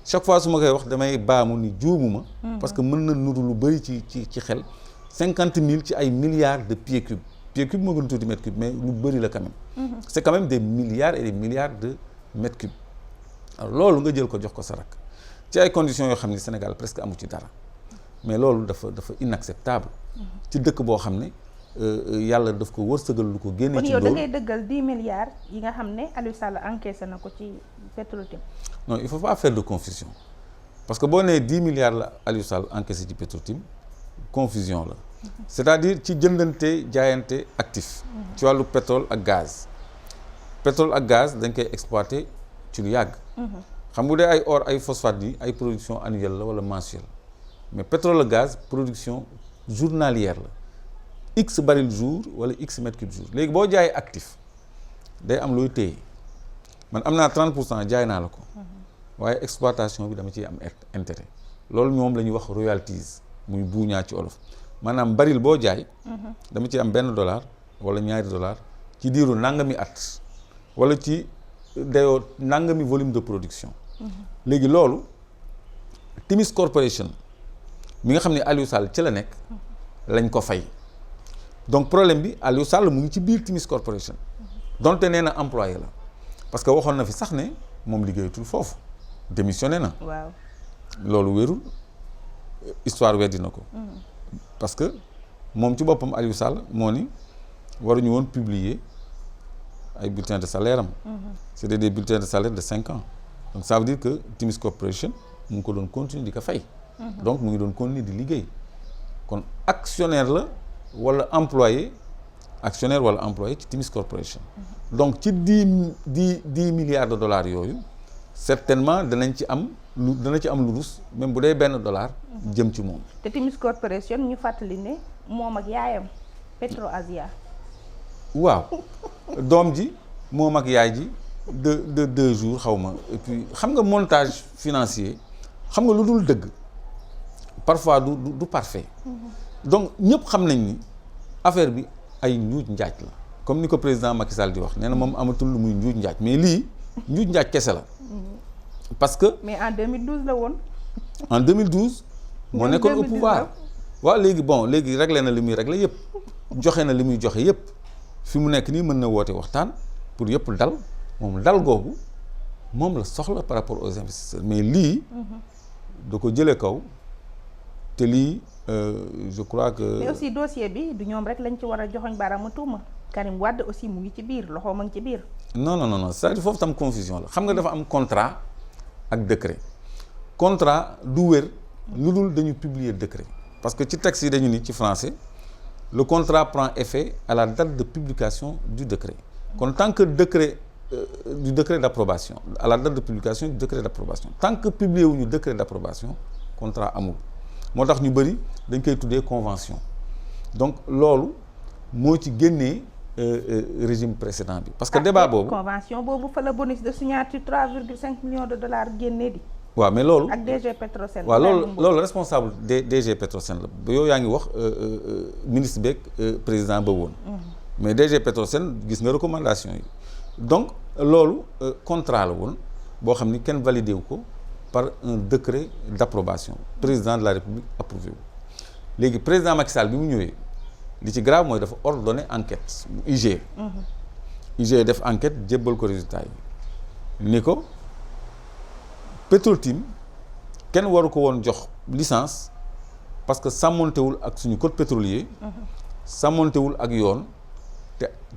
chaque fois su ma koy wax damay baamu ni juumuma parce que mën na nuru lu bëri ci xel 50 000 ci ay milliards de pieds cubes moo gën a tuuti mètre cube mais lu bëri la quand même c'est quand même des milliards et des milliards de mètres cubes alors loolu nga jël ko jox ko sa rakk ci ay conditions yoo xam ne Sénégal presque amu ci dara mais loolu dafa inacceptable ci dëkk boo xam ne yàlla daf ko wërsëgal lu ko génne ci kon yow da ngay dëggal 10 milliards yi nga xam ne Aliou Sall encaissé na ko ci Petro-Tim non il faut pas faire de confusion parce que boo nee 10 milliards la Aliou Sall encaissé ci Petro-Tim confusion la c'est-à-dire ci jëndante jaayante actif ci wàllu pétrole ak gaz dañ koy exploiter ci lu yàgg xam nga dee ay or ay phosphate yi ay production annuelle la wala mensuelle mais pétrole ak gaz production journalière la x baril jour wala x mètre cube jour léegi boo jaayee actif day am looy téye man am naa 30% jaay naa la ko waaye exploitation bi dama ciy am intérêt loolu moom la ñuy wax royalties muy buuñaa ci olof maanaam baril boo jaay dama ciy am $1 wala $2 ci diiru nangami at wala ci dayoo nangami volume de production léegi loolu Timis Corporation mi nga xam ne Aliou Sall ci la nekk lañ ko fay donc problème bi Aliou Sall mu ngi ci biir Timis Corporation donte nee na employé la parce que waxoon na fi sax ne moom liggéeyatul foofu démissionné na waaw loolu wérul histoire weddi na ko parce que moom ci boppam Aliou Sall moo ni waruñu woon publier ay bulletins de salaire am c'était des bulletins de salaire de 5 ans donc ça veut dire que Timis Corporation mu ngi ko doon continuer di ko fay donc mu ngi doon continuer di liggéey kon actionnaire la wala employé ci Timis Corporation donc ci 10 milliards de dollars yooyu certainement dana ci am lu rus même bu dee $1 jëm ci moom. te Timis Corporation ñu fàttali ne moom ak yaayam Petro Asia. waaw doom ji moom ak yaay ji de 2 jours xaw ma et puis xam nga montage financier xam nga lu dul dëgg parfois du parfait. donc ñëpp xam nañ ni affaire bi ay njuuj njaaj la comme ni ko président Macky Sall di wax nee na moom amatul lu muy njuuj njaaj mais lii njuuj njaaj kese la parce que. mais en 2012 la woon. en 2012. moo nekkoon au pouvoir. waaw léegi réglé na li muy réglé yëpp joxe na li muy joxe yëpp fi mu nekk nii mën na woote waxtaan pour yëpp dal moom dal googu moom la soxla par rapport aux investisseurs mais lii. da ko jëlee kaw te lii je crois que. mais aussi dossier bi du ñoom rek lañ ci war a joxoñ baaraamu tuuma Karim Wade aussi mu ngi ci biir loxo ma ngi ci biir. non c'est-à-dire foofu tam confusion la xam nga dafa am contrat ak décret contrat du wér lu dul dañu publier décret parce que ci texte yi dañu ni ci français le contrat prend effet à la date de publication du décret kon tant que décret du décret d'approbation à la date de publication du décret d'approbation tant que publié wuñu décret d'approbation contrat amul moo tax ñu bëri dañ koy tuddee convention donc loolu moo ci génnee régime précédent bi parce que débat boobu convention boobu fa la bonus de signature 3,5 millions de dollars génnee di. waaw mais loolu ak DG Petrosen. waaw loolu responsable DG Petrosen la ba yow yaa ngi wax ministre beeg président ba woon. mais DG Petrosen gis nga recommandation yi donc loolu contrat la woon boo xam ni kenn validé wu ko par un décret d'approbation président de la République approuvé wu léegi président Macky Sall bi mu ñëwee li ci grave mooy dafa ordonné enquête IGE. IGE def enquête jébbal ko résultat yi ni ko Petrotim kenn waru ko woon jox licence parce que sàmmontewul ak suñu code pétrolier. sàmmontewul ak yoon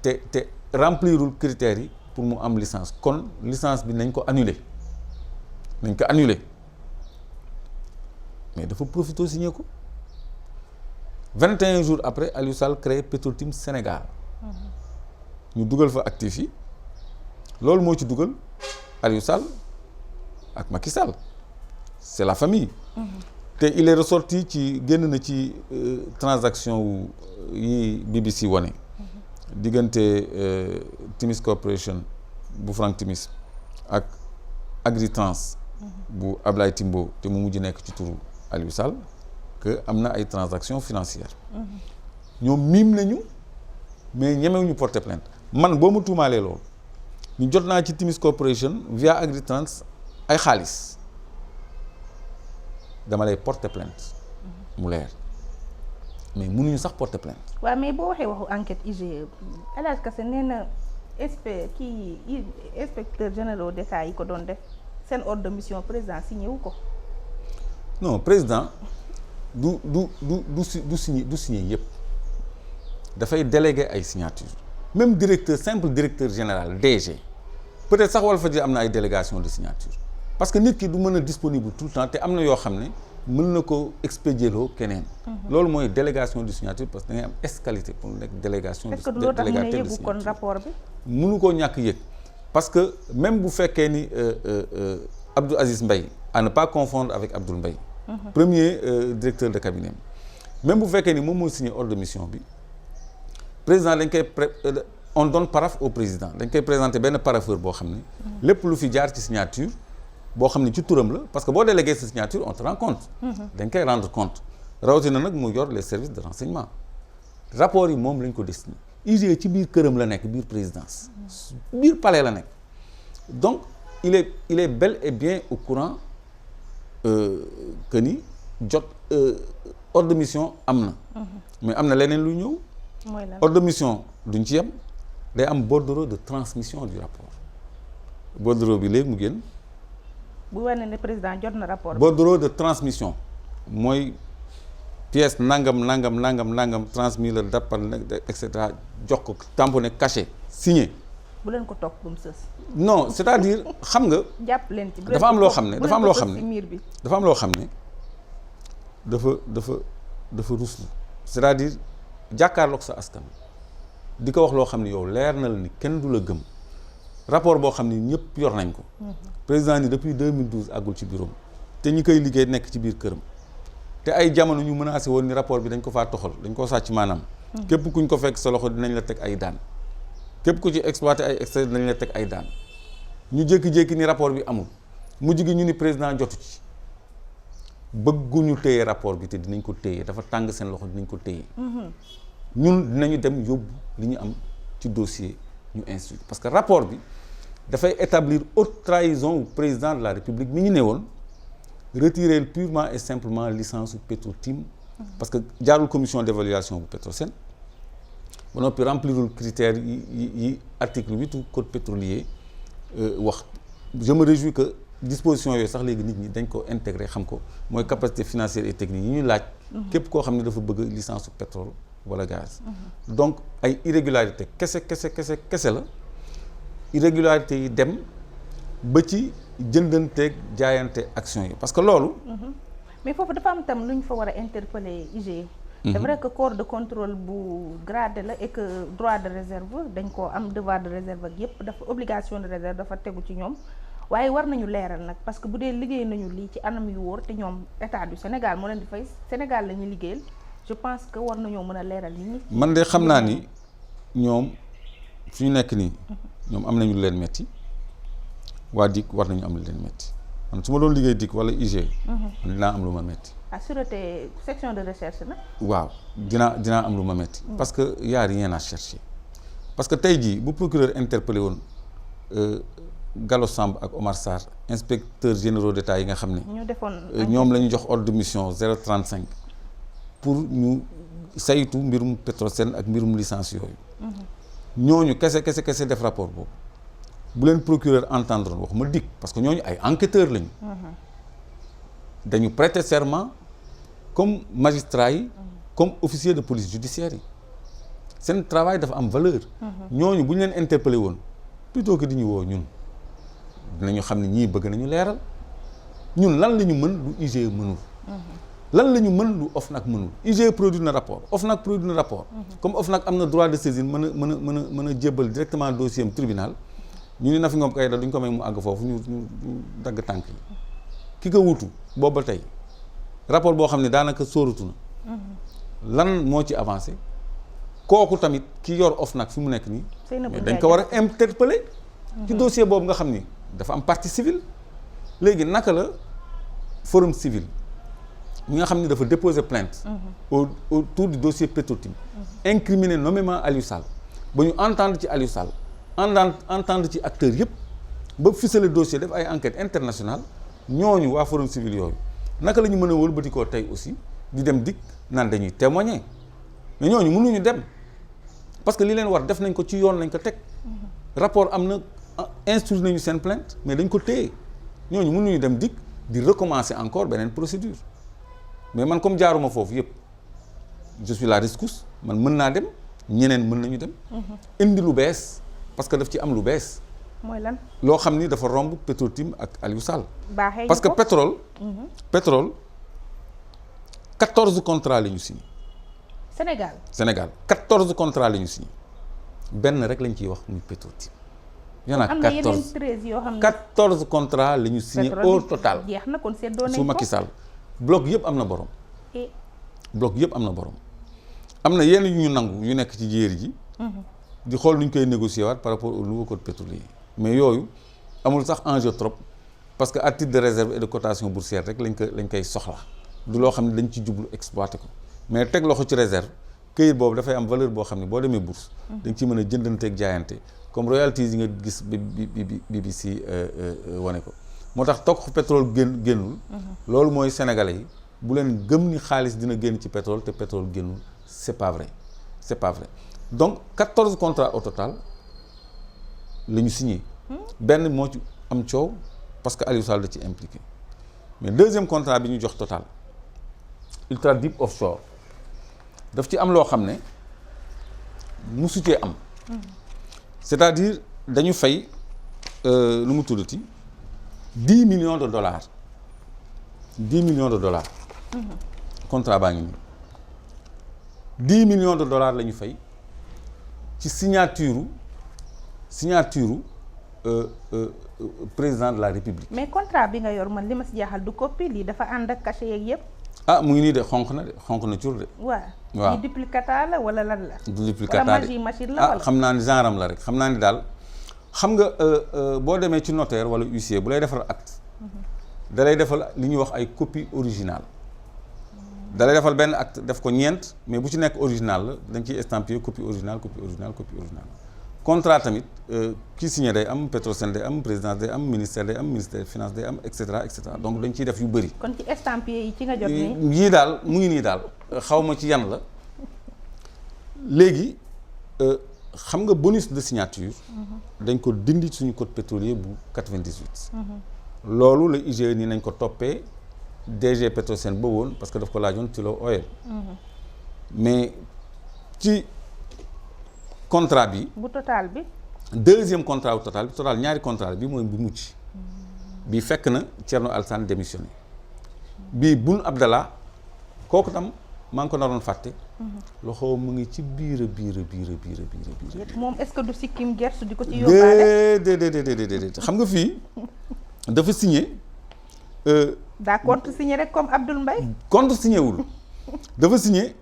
te remplirul critères yi pour mu am licence kon licence bi nañ ko annuler mais dafa profité signé ko 21 jours après Aliou Sall créé Petrotim Sénégal ñu dugal fa actif yi loolu moo ci dugal Aliou Sall ak Macky Sall c'est la famille te il est ressorti ci génn na ci transaction wu yi BBC wane diggante Timis Corporation bu Frank Timis ak Agritrans bu Ablaye Timbo te mu mujj nekk ci turu Aliou Sall que am na ay transactions financières ñoom miim nañu mais ñemewuñu porter plainte man boo mu tuumaalee loolu ñu jot naa ci Timis Corporation via Agritrans ay xaalis dama lay porter plainte mu leer mais mënuñu sax porter plainte. waaw mais boo waxee waxu enquête IGE El Hadj Kassé nee na inspecteur généraux d'État yi ko doon def seen ordre de mission président signé wu ko. non président du signé yëpp dafay déléguer ay signature même simple directeur général DG peut-être sax Walfadjri am na ay délégation de signature parce que nit ki du mën a disponible tout le temps te am na yoo xam ne mën na ko expédier loo keneen. loolu mooy délégation de signature parce que da ngay am escalité pour nekk délégation de signature. est-ce que du loo tax mu ne yëgu kon rapport bi. mënu koo ñàkk yëg parce que même bu fekkee ni Abdou Aziz Mbaye à ne pas confondre avec Abdoul Mbaye premier directeur de cabinet même bu fekkee ni moom mooy signé ordre de mission bi président dañ koy on donne paraphe au président dañ koy présenter benn parapheur boo xam ne lépp lu fi jaar ci signature boo xam ne ci turam la parce que boo délégué sa signature on te rend compte dañ koy rendre compte rawatina nag mu yor les services de renseignement rapport yi moom lañ ko destiné IGE ci biir këram la nekk biir présidence biir palais la nekk donc il est bel et bien au courant que ni jot ordre de mission am na mais am na leneen lu ñëw ordre de mission duñ ci yem day am bordereau de transmission du rapport bordereau bi léegi mu génn bu wane ne président jot na rapport bordereau de transmission mooy pièce nangam transmis la date par et cetera jox ko tamponné caché signé. bu leen ko topp ba mu sës. non c'est-à-dire xam nga. jàpp leen ci dafa am loo xam ne dafa am loo xam ne dafa ruslu c'est-à-dire jàkkaarloog sa askan di ko wax loo xam ne yow leer na la ni kenn du la gëm rapport boo xam ne ñëpp yor nañ ko. président ni depuis 2012 àggul ci bureau te ñi koy liggéey nekk ci biir këram. te ay jamono ñu menacé woon ni rapport bi dañ ko faa toxal dañ koo sàcc maanaam. képp kuñ ko fekk sa loxo dinañ la teg ay daan. képp ku ci exploité ay extrait dinañ la teg ay daan. ñu jékki-jékki ni rapport bi amul mujj gi ñu ni président jotu ci. bëgguñu téye rapport bi te dinañ ko téye dafa tàng seen loxo dinañ ko téye. ñun dinañu dem yóbbu li ñu am ci dossier ñu instruire parce que rapport bi dafay établir haute trahison au président de la République mi ñu ne woon retirer purement et simplement licence su Petro-Tim parce que jaarul commission d'évaluation bu Petrosen ba noppi remplirul critères yi article 8 du code pétrolier wax je me réjouis que disposition yooyu sax léegi nit ñi dañ ko intégrer xam ko mooy capacité financière et technique yi ñuy laaj képp koo xam ne dafa bëgg licence su pétrole wala gaz donc ay irrégularité kese la irrégularité yi dem ba ci jëndanteeg jaayante action yi parce que loolu mais foofu dafa am tam lu ñu fa war a interpeller IGE. c'est vrai que corps de contrôle bu gradé la et que droit de réserve dañ koo am devoir de réserve ak yépp dafa obligation de réserve dafa tegu ci ñoom waaye war nañu leeral nag parce que bu dee liggéey nañu lii ci anam yu wóor te ñoom état du Sénégal moo leen di fay Sénégal la ñuy liggéeyal je pense que war nañoo mën a leeral yi ñi man de xam naa ni ñoom fi ñu nekk nii ñoom am nañu leen metti waa DIC war nañu am lu leen metti man su ma doon liggéey DIC wala IGE dinaa am lu ma metti sûreté section de recherche nag waaw dinaa am lu ma metti parce que y a rien à chercher parce que tey jii bu procureur interpellé woon Gallo Samb ak Omar Sarr inspecteurs généraux d'État yi nga xam ne ñoom la ñu jox ordre de mission 035 pour ñu saytu mbirum Petrosen ak mbirum licence yooyu ñooñu kese def rapport boobu bu leen procureur entendre wax ma DIC parce que ñooñu ay enquêteurs lañu dañu prêter serment comme magistrats yi comme officiers de police judiciaire yi seen travail dafa am valeur ñooñu bu ñu leen interpellé woon plutôt que di ñu woo ñun dinañu xam ne ñii bëgg nañu leeral ñun lan la ñu mën lu IGE mënul lan la ñu mën lu OFNAC mënul IGE produit na rapport OFNAC produit na rapport comme OFNAC am na droit de saisine mën a jébbal directement dossier am tribunal ñu ni Nafi Ngom Keïta duñ ko may mu àgg foofu ñu dagg tànk yi ki ko wutu boobu ba tey rapport boo xam ne daanaka sóoratu na lan moo ci avancé kooku tamit ki yor OFNAC fi mu nekk nii mais dañ ko war a interpeller ci dossier boobu nga xam ni dafa am partie civile léegi naka la forum civil ñi nga xam ne dafa déposer plainte autour du dossier Petro-Tim incriminer nommément Aliou Sall ba ñu entendre ci Aliou Sall entendre ci acteurs yëpp ba ficeler dossier def ay enquête internationale ñooñu waa forum civil yooyu naka la ñu mën a wëlbati koo tey aussi di dem DIC naan dañuy témoigner mais ñooñu mënuñu dem parce que li leen war def nañ ko ci yoon lañ ko teg rapport am na instruire nañu seen plainte mais dañ ko téye ñooñu mënuñu dem DIC di recommencer encore beneen procédure mais man comme jaaruma foofu yëpp je suis la rescousse man mën naa dem ñeneen mën nañu dem indi lu bees parce que daf ci am lu bees mooy lan loo xam ni dafa romb Petro-Tim ak Aliou Sall baaxee parce que pétrole 14 contrats la ñu signé Sénégal 14 contrats la ñu signé benn rek lañ ciy wax muy Petro-Tim y en a 14 yoo xam ne 14 contrats la ñu signé au total jeex na kon seddoo nañ ko su Macky Sall bloc yëpp am na borom bloc yëpp am na borom am na yenn yu ñu nangu yu nekk ci jéeri ji di xool nu ñu koy négocier waat par rapport au nouveau code pétrolier mais yooyu amul sax enjeu trop parce que à titre de réserve et de cotation boursière rek lañ koy soxla du loo xam ne dañ ci jublu exploiter ko mais teg loxo ci réserve këyit boobu dafay am valeur boo xam ne boo demee bourse dañ ci mën a jëndanteeg jaayante comme royalties yi nga gis BBC wane ko moo tax toog pétrole génnul loolu mooy sénégalais yi bu leen gëm ni xaalis dina génn ci pétrole te pétrole génnul c'est pas vrai donc 14 contrats au total la ñu signé benn moo ci am coow parce que Aliou Sall da ci impliqué mais deuxième contrat bi ñu jox Total Ultra Deep Offshore daf ci am loo xam ne musu cee am c'est-à-dire dañu fay lu mu tuddati 10 millions de dollars contrat baa ngi nii 10 millions de dollars la ñu fay ci signature président de la République. mais contrat bi nga yor man li ma si jaaxal du copie lii dafa ànd ak cachet yeeg yëpp. mu ngi nii de xonq na cur de. waaw waaw duplicata la wala lan la. duplicata wala machine la wala. xam naa ni genre am la rek xam naa ni daal xam nga boo demee ci notaire wala huissier bu lay defal acte. da lay defal li ñuy wax ay copie originale. da lay defal benn acte def ko ñeent mais bu ci nekk original la dañ ciy estampillé copie originale copie originale copie originale. contrat tamit ki signé day am Petrosen day am présidence day am ministère day am ministère des finances day am et cetera donc dañ ciy def yu bëri. kon ci estampillé yi ci nga jot nii. yii daal mu ngi nii daal xaw ma ci yan la léegi xam nga bonus de signature. dañ ko dindi suñu code pétrolier bu 98. loolu la IGE nii nañ ko toppee DG Petrosen ba woon parce que daf ko laajoon ci loo oil. mais ci. contrat bi bu total bi. deuxième contrat bu total bi total ñaari contrat bi mooy bu mucc. bii fekk na Thierno Alassane démissionné. bii Boun Abdallah kooku tam maa ngi ko naroon fàtte. loxo mu ngi ci biir. moom est-ce que du sikkim gerte di ko ci yóbbaale. déedéet xam nga fii dafa signé. daa contre signé rek comme Abdoul Mbaye. contre signé wul dafa signé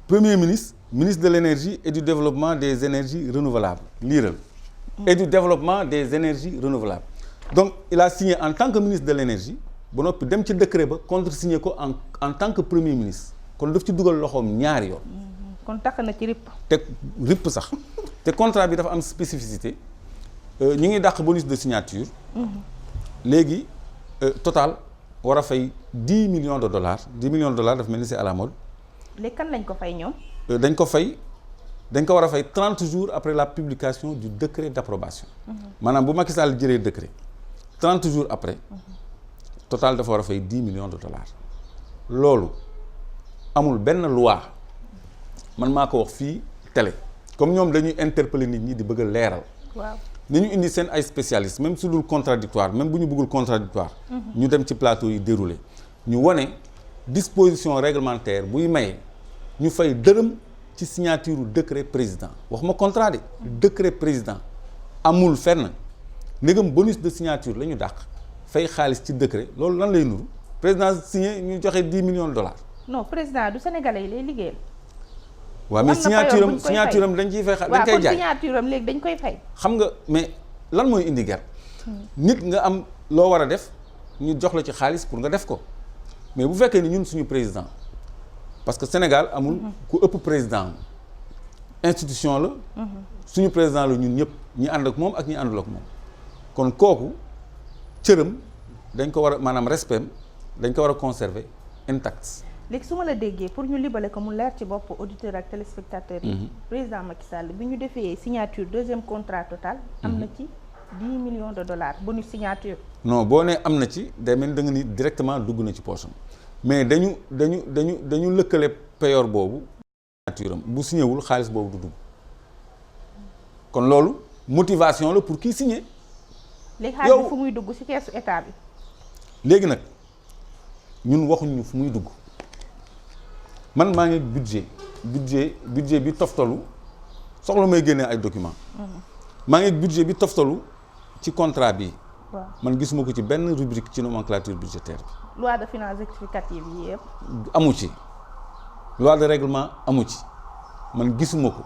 premier ministre de l'énergie et du développement des énergies renouvelables liiral et du développement des énergies renouvelables donc il a signé en tant que ministre de l'énergie ba noppi dem ci décret ba contre signé ko en tant que premier ministre kon daf ci dugal loxoom ñaari yoon. kon takk na ci ripp. te ripp sax te contrat bi dafa am spécificité ñu ngi dàq bonus de signature. léegi Total war a fay $10 millions $10 millions dafa mel ni c'est à la mode. léegi kan lañ ko fay ñoom. dañ ko war a fay 30 jours après la publication du décret d'approbation. maanaam bu Macky Sall jëlee décret 30 jours après. Total dafa war a fay $10 millions. loolu amul benn loi man maa ko wax fii télé comme ñoom dañuy interpeller nit ñi di bëgg a leeral. waaw ni ñu indi seen ay spécialistes même su dul contradictoire même bu ñu bëggul contradictoire ñu dem ci plateau yi déroulé ñu wane disposition réglementaire buy maye ñu fay dërëm ci signature u décret président waxuma contrat de décret président amul fenn ndegam bonus de signature la ñu dàq fay xaalis ci décret loolu lan lay nuru président signé ñu joxe $10 millions. non président du sénégalais yi lay liggéeyal. waaw mais signature am dañ ciy fay dañ koy jaay signature am léegi dañ koy fay. xam nga mais lan mooy indi ger nit nga am loo war a def ñu jox la ci xaalis pour nga def ko mais bu fekkee ni ñun suñu président parce que Sénégal amul ku ëpp président institution la suñu président la ñun ñëpp ñi ànd ak moom ak ñi àndul ak moom kon kooku cëram dañ ko war a maanaam respect dañ ko war a conserver intact. léegi su ma la déggee pour ñu libale ko mu leer ci bopp auditeur ak téléspectateurs yi. président Macky Sall bi ñu defee signature deuxième contrat Total. am na ci $10 millions bonus signature. non boo nee am na ci day mel da nga ni directement dugg na ci poche am mais dañu lëkkale payor boobu. signature am bu signé wul xaalis boobu du dugg kon loolu motivation la pour kii signé. léegi xaalis bi fu muy dugg ci keesu état bi. léegi nag ñun waxuñu fu muy dugg. man maa ngi budget bi toftalu soxla may génnee ay documents. maa ngi budget bi toftalu ci contrat bi. waaw man gisuma ko ci benn rubrique ci nomenclature budgétaire bi. loi de finances rectificative yi yëpp. amu ci loi de règlement amu ci man gisuma ko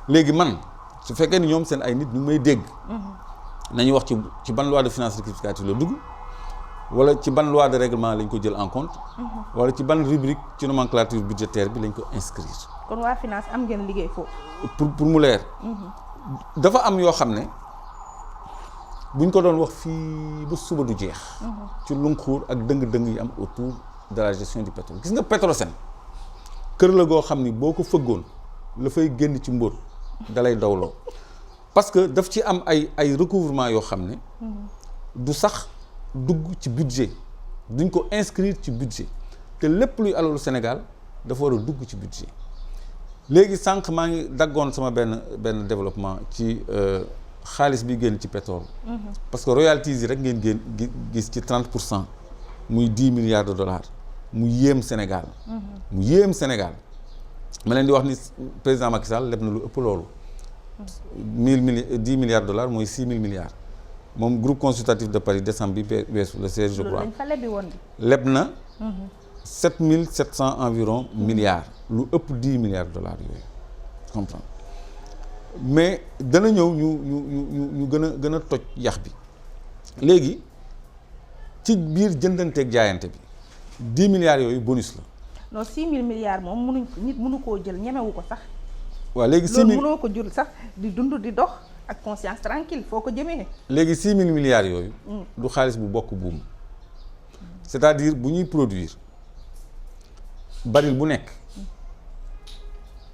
léegi man su fekkee ni ñoom seen ay nit ñu may dégg. nañu wax ci ban loi de finances rectificative la dugg. wala ci ban loi de règlement lañ ko jël en compte. wala ci ban rubrique ci nomenclature budgétaire bi lañ ko inscrire. kon waa finance am ngeen liggéey foofu. pour mu leer. dafa am yoo xam ne buñ ko doon wax fii ba suba du jeex. ci lunxuur ak dëng-dëng yi am autour de la gestion du pétrole gis nga Petrosen kër la goo xam ni boo ko fëggoon la fay génn ci mbóot dalay dawloo parce que daf ci am ay recouvrement yoo xam ne. du sax. dugg ci budget duñ ko inscrire ci budget te lépp luy alalu Sénégal dafa war a dugg ci budget léegi sànq maa ngi daggoon sama benn développement ci xaalis bi génn ci pétrole. parce que royalties yi rek ngeen gis ci 30% muy $10 milliards mu yéem Sénégal. mu yéem Sénégal ma leen di wax ni président Macky Sall leb na lu ëpp loolu. $10 milliards mooy $6 000 milliards. moom groupe consultatif de Paris décembre bi weesu le 16 je crois. loolu lañ fa lebi woon bi. leb na 7700 environ milliards lu ëpp 10 milliards de dollars yooyu comprendre mais dana ñëw ñu gën a toj yax bi léegi ci biir jëndanteeg jaayante bi 10 milliards yooyu bonus la. non 6000 milliards moom nit mënu koo jël ñemewu ko sax. waaw léegi 6000 loolu mënoo ko jur sax di dund di dox ak conscience tranquille foo ko jëmee. léegi 6000 milliards yooyu. du xaalis bu bokk buum. c'est-à-dire bu ñuy produire baril bu nekk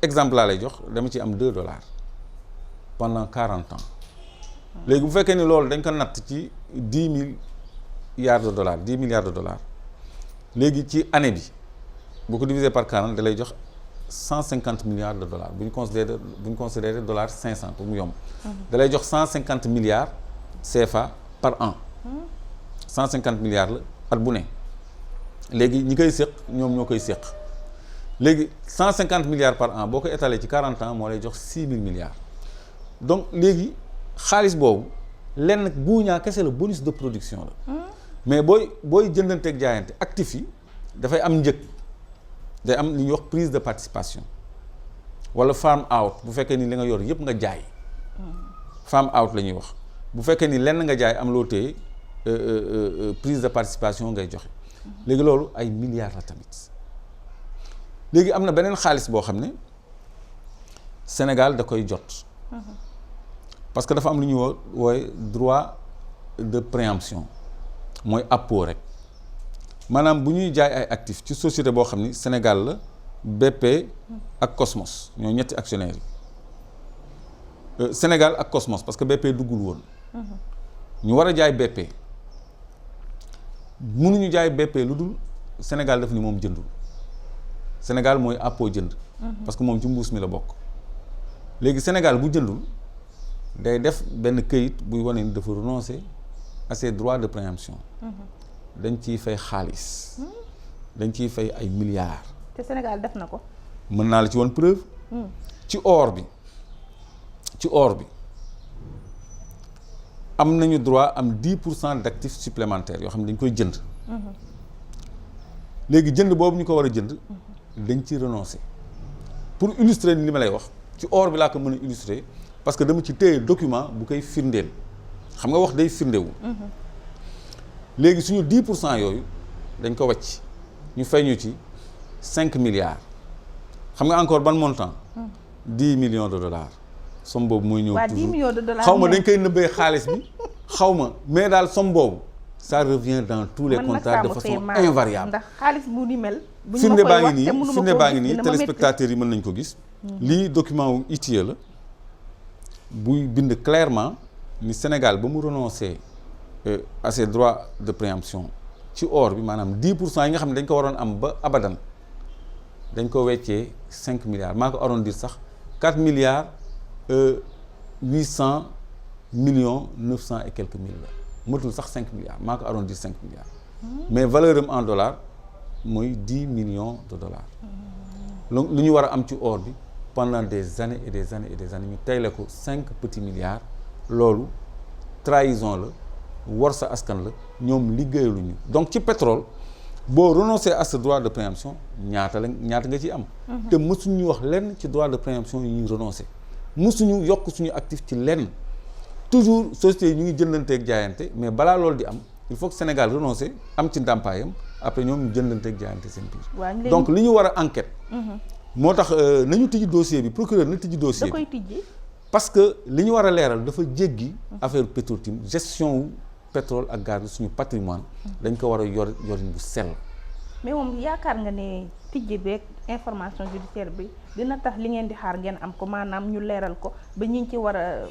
exemple laa lay jox dama ci am $2 pendant 40 ans léegi bu fekkee ni loolu dañ ko natt ci 10 milliards de dollars 10 milliards de dollars léegi ci année bi boo ko diviser par 40 da lay jox 150 milliards de dollars bu ñu considéré dollar 500 pour mu yomb. da lay jox 150 milliards CFA par an. 150 milliards la at bu ne léegi ñi koy séq ñoom ñoo koy séq léegi 150 milliards par an boo ko étalé ci 40 ans moo lay jox 6000 milliards donc léegi xaalis boobu lenn buuñaa kese la bonus de production la. mais booy jëndanteeg jaayante actif yi dafay am njëg day am li ñuy wax prise de participation wala farm out bu fekkee ni li nga yor yëpp nga jaay. farm out la ñuy wax bu fekkee ni lenn nga jaay am loo téye prise de participation ngay joxe. léegi loolu ay milliards la tamit léegi am na beneen xaalis boo xam ne Sénégal da koy jot. parce que dafa am lu ñuy woowe droit de préemption mooy appôt rek maanaam bu ñuy jaay ay actifs ci société boo xam ni Sénégal la BP ak Cosmos ñoo ñetti actionnaires yi Sénégal ak Cosmos parce que BP duggul woon. ñu war a jaay BP mënuñu jaay BP lu dul Sénégal daf ni moom jëndul Sénégal mooy appôt jënd. parce que moom ci mbuus mi la bokk. léegi Sénégal bu jëndul day def benn këyit buy wane ni dafa renoncer à ses droits de préemption. dañ ciy fay xaalis. dañ ciy fay ay milliards. te Sénégal def na ko. mën naa la ci woon preuve. ci or bi am nañu droit am 10% d'actifs supplémentaires yoo xam ne dañ koy jënd. léegi jënd boobu ñu ko war a jënd. dañ ci renoncer pour illustrer li ma lay wax ci or bi laa ko mën a illustrer parce que dama ci téye document bu koy firndeel xam nga wax day firndewu. léegi suñu 10% yooyu dañ ko wàcc ñu fay ñu ci 5 milliards xam nga encore ban montant. 10 millions de dollars. somme boobu mooy ñëw. waa 10 millions de dollars xaw ma dañ koy nëbbee xaalis bi xaw ma mais daal somme boobu ça revient dans tous les contrats de façon invariable. ndax xaalis bu ni mel. bu ñu firnde ma baa koy ngi wax te nii mënuma firnde koo baa gis ngi nii dina ma métti. téléspectateurs yi mën nañ ko gis. lii document wu ITIE la buy bind clairement ni Sénégal ba mu renoncer à ses droits de préemption ci or bi maanaam 10% yi nga xam ne dañ ko waroon am ba abadan dañ ko weccee 5 milliards maa ko arrondir sax 4 milliards 800 millions 900 et quelques mille la matul sax 5 milliards maa ko arrondir 5 milliards. mais valeur am en dollars mooy 10 millions de dollars. lu ñu war a am ci or bi pendant des années et des années et des années ñu teyle ko 5 petits milliards loolu trahison la war sa askan la ñoom liggéeyaluñu donc ci pétrole boo renoncer à ce droit de préemption ñaata nga ciy am. te mësuñu wax lenn ci droit de préemption yi ñuy renoncer mësuñu yokk suñu actif ci lenn toujours sociétés yi ñu ngi jëndanteeg jaayante mais balaa loolu di am il faut que Sénégal renoncer am ci ndàmpaayam après ñoom ñu jëndanteeg jaayante seen biir. donc li ñu war a enquête. moo tax nañu tijji dossier bi procureur na tijji dossier bi da koy tijji. parce que li ñu war a leeral dafa jéggi affaire Petro-Tim gestion wu pétrole ak gaz bi suñu patrimoine dañ ko war a yorin bu sell. mais moom yaakaar nga ne tijji beeg information judiciaire bi dina tax li ngeen di xaar ngeen am ko maanaam ñu leeral ko ba ñi ci war a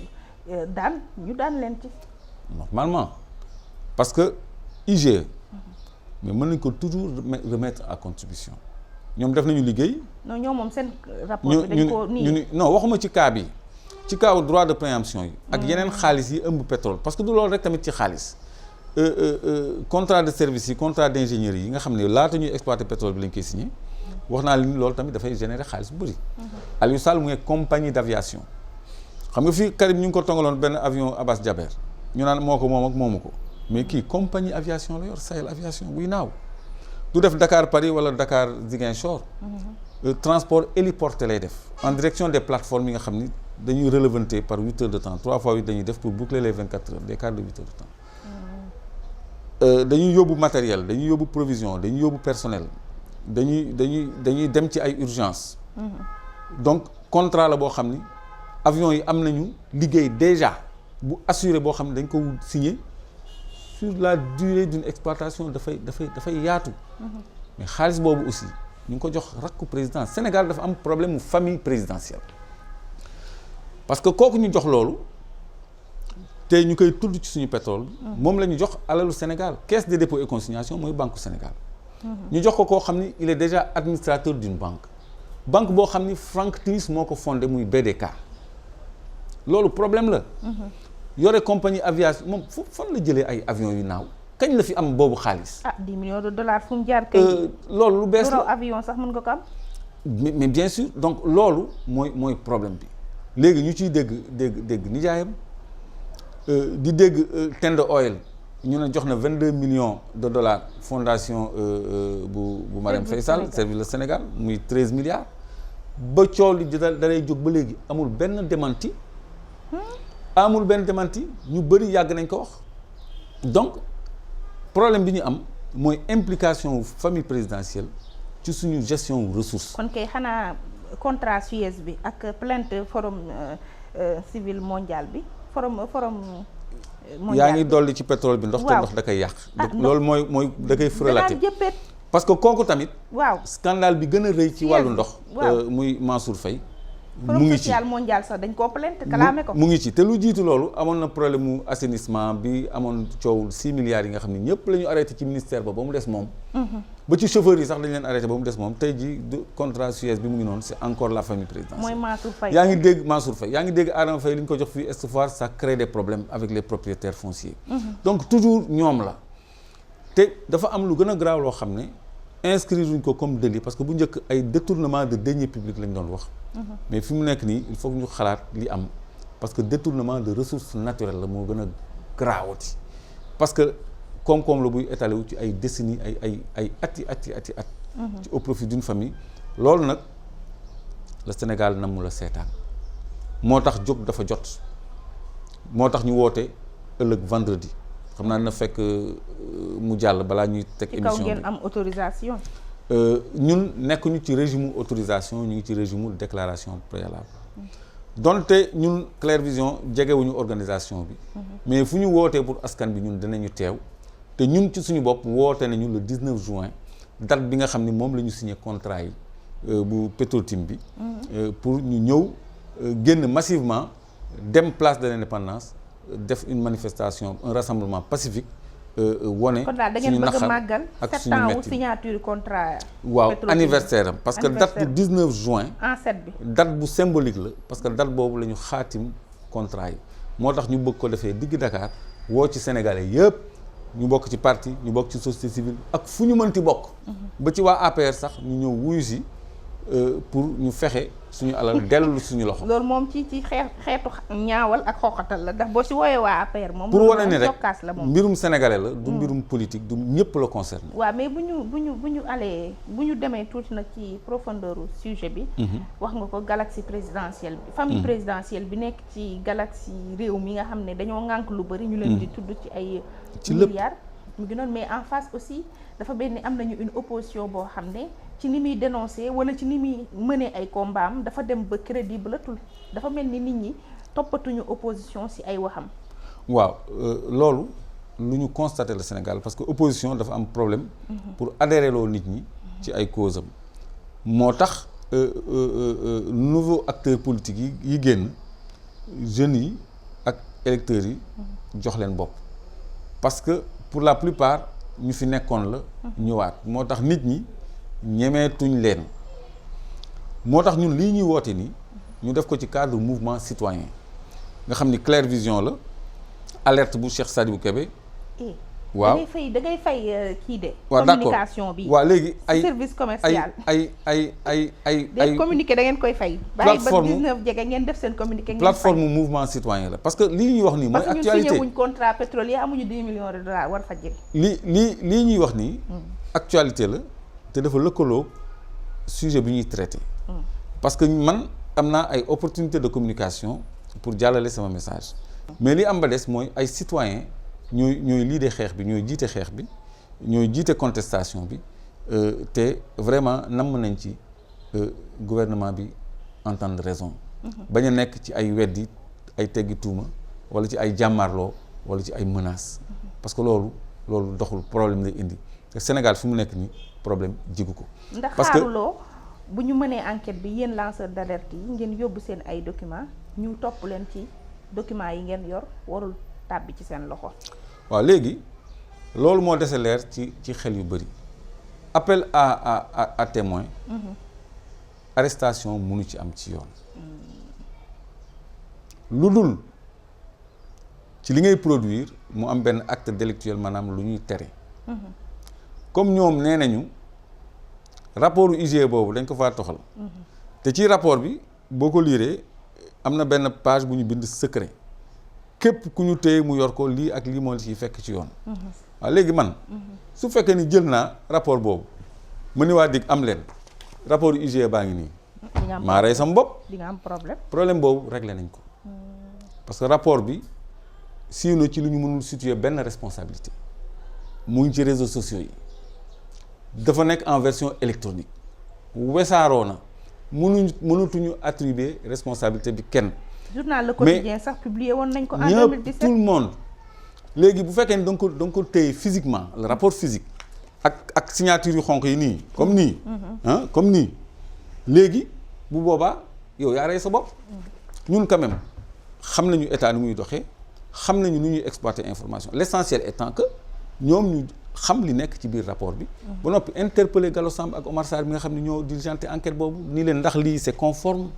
daan ñu daan leen ci. normalement parce que IGE mais mën nañ ko toujours remettre à contribution ñoom def nañu liggéey. non ñoom moom seen rapport bi dañ ko nii non waxuma ci cas bi ci cas droit de préemption yi. ak yeneen xaalis yi ëmb pétrole parce que du loolu rek tamit ci xaalis. contrat de service yi contrat d'ingénierie yi nga xam ne laata ñuy exploiter pétrole bi lañ koy signé wax naa li loolu tamit dafay générer xaalis bu bëri. Aliou Sall mu ngi compagnie d'aviation xam nga fii Karim ñu ngi ko tongaloon benn avion Abbas Jaber ñu naan moo ko moom ak moomu ko mais kii compagnie aviation la yor Sahel aviation buy naaw du def Dakar Paris wala Dakar Ziguinchor. Transport héliporté lay def en direction des plateformes yi nga xam ni dañuy relevanter par 8 heures de temps 3 fois 8 dañuy def pour boucler les 24 heures des quarts de 8 heures de temps. Dañuy yóbbu matériel dañuy yóbbu provision dañuy yóbbu personnel dañuy dem ci ay urgence donc contrat la boo xam ni avion yi am nañu liggéey déjà bu assuré boo xam ne dañ ko signé sur la durée d'une exploitation dafay yaatu. Mais xaalis boobu aussi ñu ngi ko jox rakku président Sénégal dafa am problème mu famille présidentielle parce que kooku ñu jox loolu te ñu koy tudd ci suñu pétrole moom la ñu jox alalu Sénégal caisse de dépôt et consignation mooy banque Sénégal. ñu jox ko koo xam ni il est déjà administrateur d'une banque boo xam ni Franck Timis moo ko fondé muy BDK loolu problème la. yore compagnie aviation moom fan la jëlee ay avions yu naaw kañ la fi am boobu xaalis. 10 millions de dollars fu mu jaar kay. loolu lu bees la avion sax mën nga ko am. mais bien sûr donc loolu mooy problème bi léegi ñu ciy dégg nijaayam di dégg Tend Oil ñu ne jox na 22 millions de dollars fondation bu Marième Faye Sall Servir le Sénégal muy 13 milliards ba coow li dalay jóg ba léegi amul benn démenti ñu bëri yàgg nañ ko wax donc problème bi ñu am mooy implication wu famille présidentielle ci suñu gestion wu ressources. kon kay xanaa contrat Suez bi ak plainte forum civil mondial bi forum mondial yaa ngi dolli ci pétrole bi ndox te ndox da koy yàq. loolu mooy da koy frelaté parce que kooku tamit. scandale bi gën a rëy ci wàllu ndox. muy Mansour Faye. mu ngi ci social mondial sax dañ koo plainte kalaame ko. mu ngi ci te lu jiitu loolu amoon na problème mu assainissement bi amoon coow 6 milliards yi nga xam ne ñëpp la ñu arrêté ci ministère ba mu des moom. ba ci chauffeurs yi sax dañ leen arrêté ba mu des moom tey jii contrat Suez bi mu ngi noonu c'est encore la famille présidentielle. mooy Mansour Faye. yaa ngi dégg Mansour Faye yaa ngi dégg Adama Faye li ñu ko jox fii Est Foire ça crée des problèmes avec les propriétaires fonciers. donc toujours ñoom la te dafa am lu gën a graaw loo xam ne inscrire wuñ ko comme délit parce que bu njëkk ay détournement de deniers publics lañ doon wax. mais fi mu nekk nii il faut que ñu xalaat li am parce que détournement de ressources naturelles la moo gën a graawati parce que koom-koom la buy étalé wu ci ay décennies ay ati ci au profit d'une famille loolu nag le Sénégal na mu la seetaan moo tax jóg dafa jot moo tax ñu woote ëllëg vendredi xam naa na fekk mu jàll balaa ñuy teg émission bi ci kaw ngeen am autorisation. ñun nekkuñu ci régime autorisation ñu ngi ci régime déclaration préalable donte ñun Clair Vision jegewuñu organisation bi mais fu ñu wootee pour askan bi ñun dinañu teew te ñun ci suñu bopp woote nañu le 19 juin date bi nga xam ni moom la ñu signé contrat yi bu Petro-Tim bi pour ñu ñëw génn massivement dem place de l'Indépendance def une manifestation un rassemblement pacifique wone kon daal da ngeen bëgg a màggal 7 ans wu signature contrat. waaw anniversaire am parce que date bu 19 juin. en 7 bi date bu symbolique la parce que date boobu la ñu xaatim contrat yi moo tax ñu bëgg ko defee digg Dakar woo ci Sénégalais yëpp ñu bokk ci parti ñu bokk ci société civile ak fu ñu mënti bokk. ba ci waa APR sax ñu ñëw wuyu si pour ñu fexe suñu alal dellu suñu loxo. loolu moom ci xeetu ñaawal ak xooxatal la ndax boo si woowee waa APR moom. pour wane ni rek la moom mbirum sénégalais la du mbirum politique du ñëpp la concerné. waaw mais bu ñu demee tuuti nag ci profondeur sujet bi. wax nga ko galaxie présidentielle bi. famille présidentielle bi nekk ci galaxie réew mi nga xam ne dañoo ŋànk lu bari. ñu leen di tudd ci ay. ci lépp milliards mu ngi noonu mais en face aussi dafa benn am nañu une opposition boo xam ne. ci ni muy dénoncer wala ci ni muy mënee ay combat am dafa dem ba crédible tul dafa mel ni nit ñi toppatuñu opposition ci ay waxam. waaw loolu lu ñu constaté le Sénégal parce que opposition dafa am problème. pour adhérer loo nit ñi ci ay cause am moo tax nouveau acteurs politiques yi génn jeunes yi ak électeurs yi jox leen bopp parce que pour la plupart ñu fi nekkoon la ñëwaat moo tax nit ñi ñemeetuñ leen moo tax ñun lii ñuy woote nii ñu def ko ci cadre mouvement citoyen nga xam ni Clair Vision la alerte bu Cheikh Sadibou Kébé waaw da ngay fay kii de. waaw communication bi. waaw léegi ay service commercial. ay communiqué da ngeen koy fay. plateforme bàyyi ba 19 jege ngeen def seen communiqué. plateforme mouvement citoyen la parce que lii ñuy wax nii mooy actualité parce que ñun signé wuñ contrat pétrolier amuñu 10 millions de dollars war fa jege. lii ñuy wax nii. actualité la te dafa lëkkaloo sujet bi ñuy traité. parce que man am naa ay opportunité de communication pour jàllale sama message. mais li am ba des mooy ay citoyens ñooy lii de xeex bi ñooy jiite xeex bi ñooy jiite contestation bi te vraiment namm nañ ci gouvernement bi entendre raison. bañ a nekk ci ay weddi ay teggi tuuma wala ci ay jàmmarloo wala ci ay menaces. parce que loolu doxul problème lay indi te Sénégal fi mu nekk nii problème jigu ko. ndax xaaruloo bu ñu mënee enquête bi yéen lanceur d'alerte yi ngeen yóbbu seen ay documents ñu topp leen ci documents yi ngeen yor warul tàbbi ci seen loxo. waaw léegi loolu moo dese leer ci xel yu bëri appel à témoin. arrestation mënu ci am ci yoon. lu dul ci li ngay produire mu am benn acte délictuel maanaam lu ñuy tere. comme ñoom nee nañu rapport IGE boobu dañ ko faa toxal. te ci rapport bi boo ko liiree am na benn page bu ñu bind secret képp ku ñu téye mu yor ko lii ak lii moo ciy fekk ci yoon. waaw léegi man. su fekkee ni jël naa rapport boobu mu ni waa dig am leen rapport IGE baa ngi nii. maa rey sama bopp. di nga am problème boobu réglé nañ ko. parce que rapport bi siiw na ci lu ñu mënul situer benn responsabilité mu ngi ci réseaux sociaux yi dafa nekk en version électronique wesaaroo na mënutuñu attribuer responsabilité bi kenn. journal Le Quotidien sax publié woon nañ ko en 2017 tout le monde léegi bu fekkee ni da nga ko téye physiquement le rapport physique ak signature yu xonq yi nii comme nii comme nii léegi bu boobaa yow yaa rey sa bopp. ñun quand même xam nañu état ni muy doxee xam nañu nu ñuy exploiter information l'essentiel étant que ñoom ñu xam li nekk ci biir rapport bi ba noppi interpeller Gallo Samb ak Omar Sarr bi nga xam ne ñoo diligenté enquête boobu nii leen ndax lii c'est conforme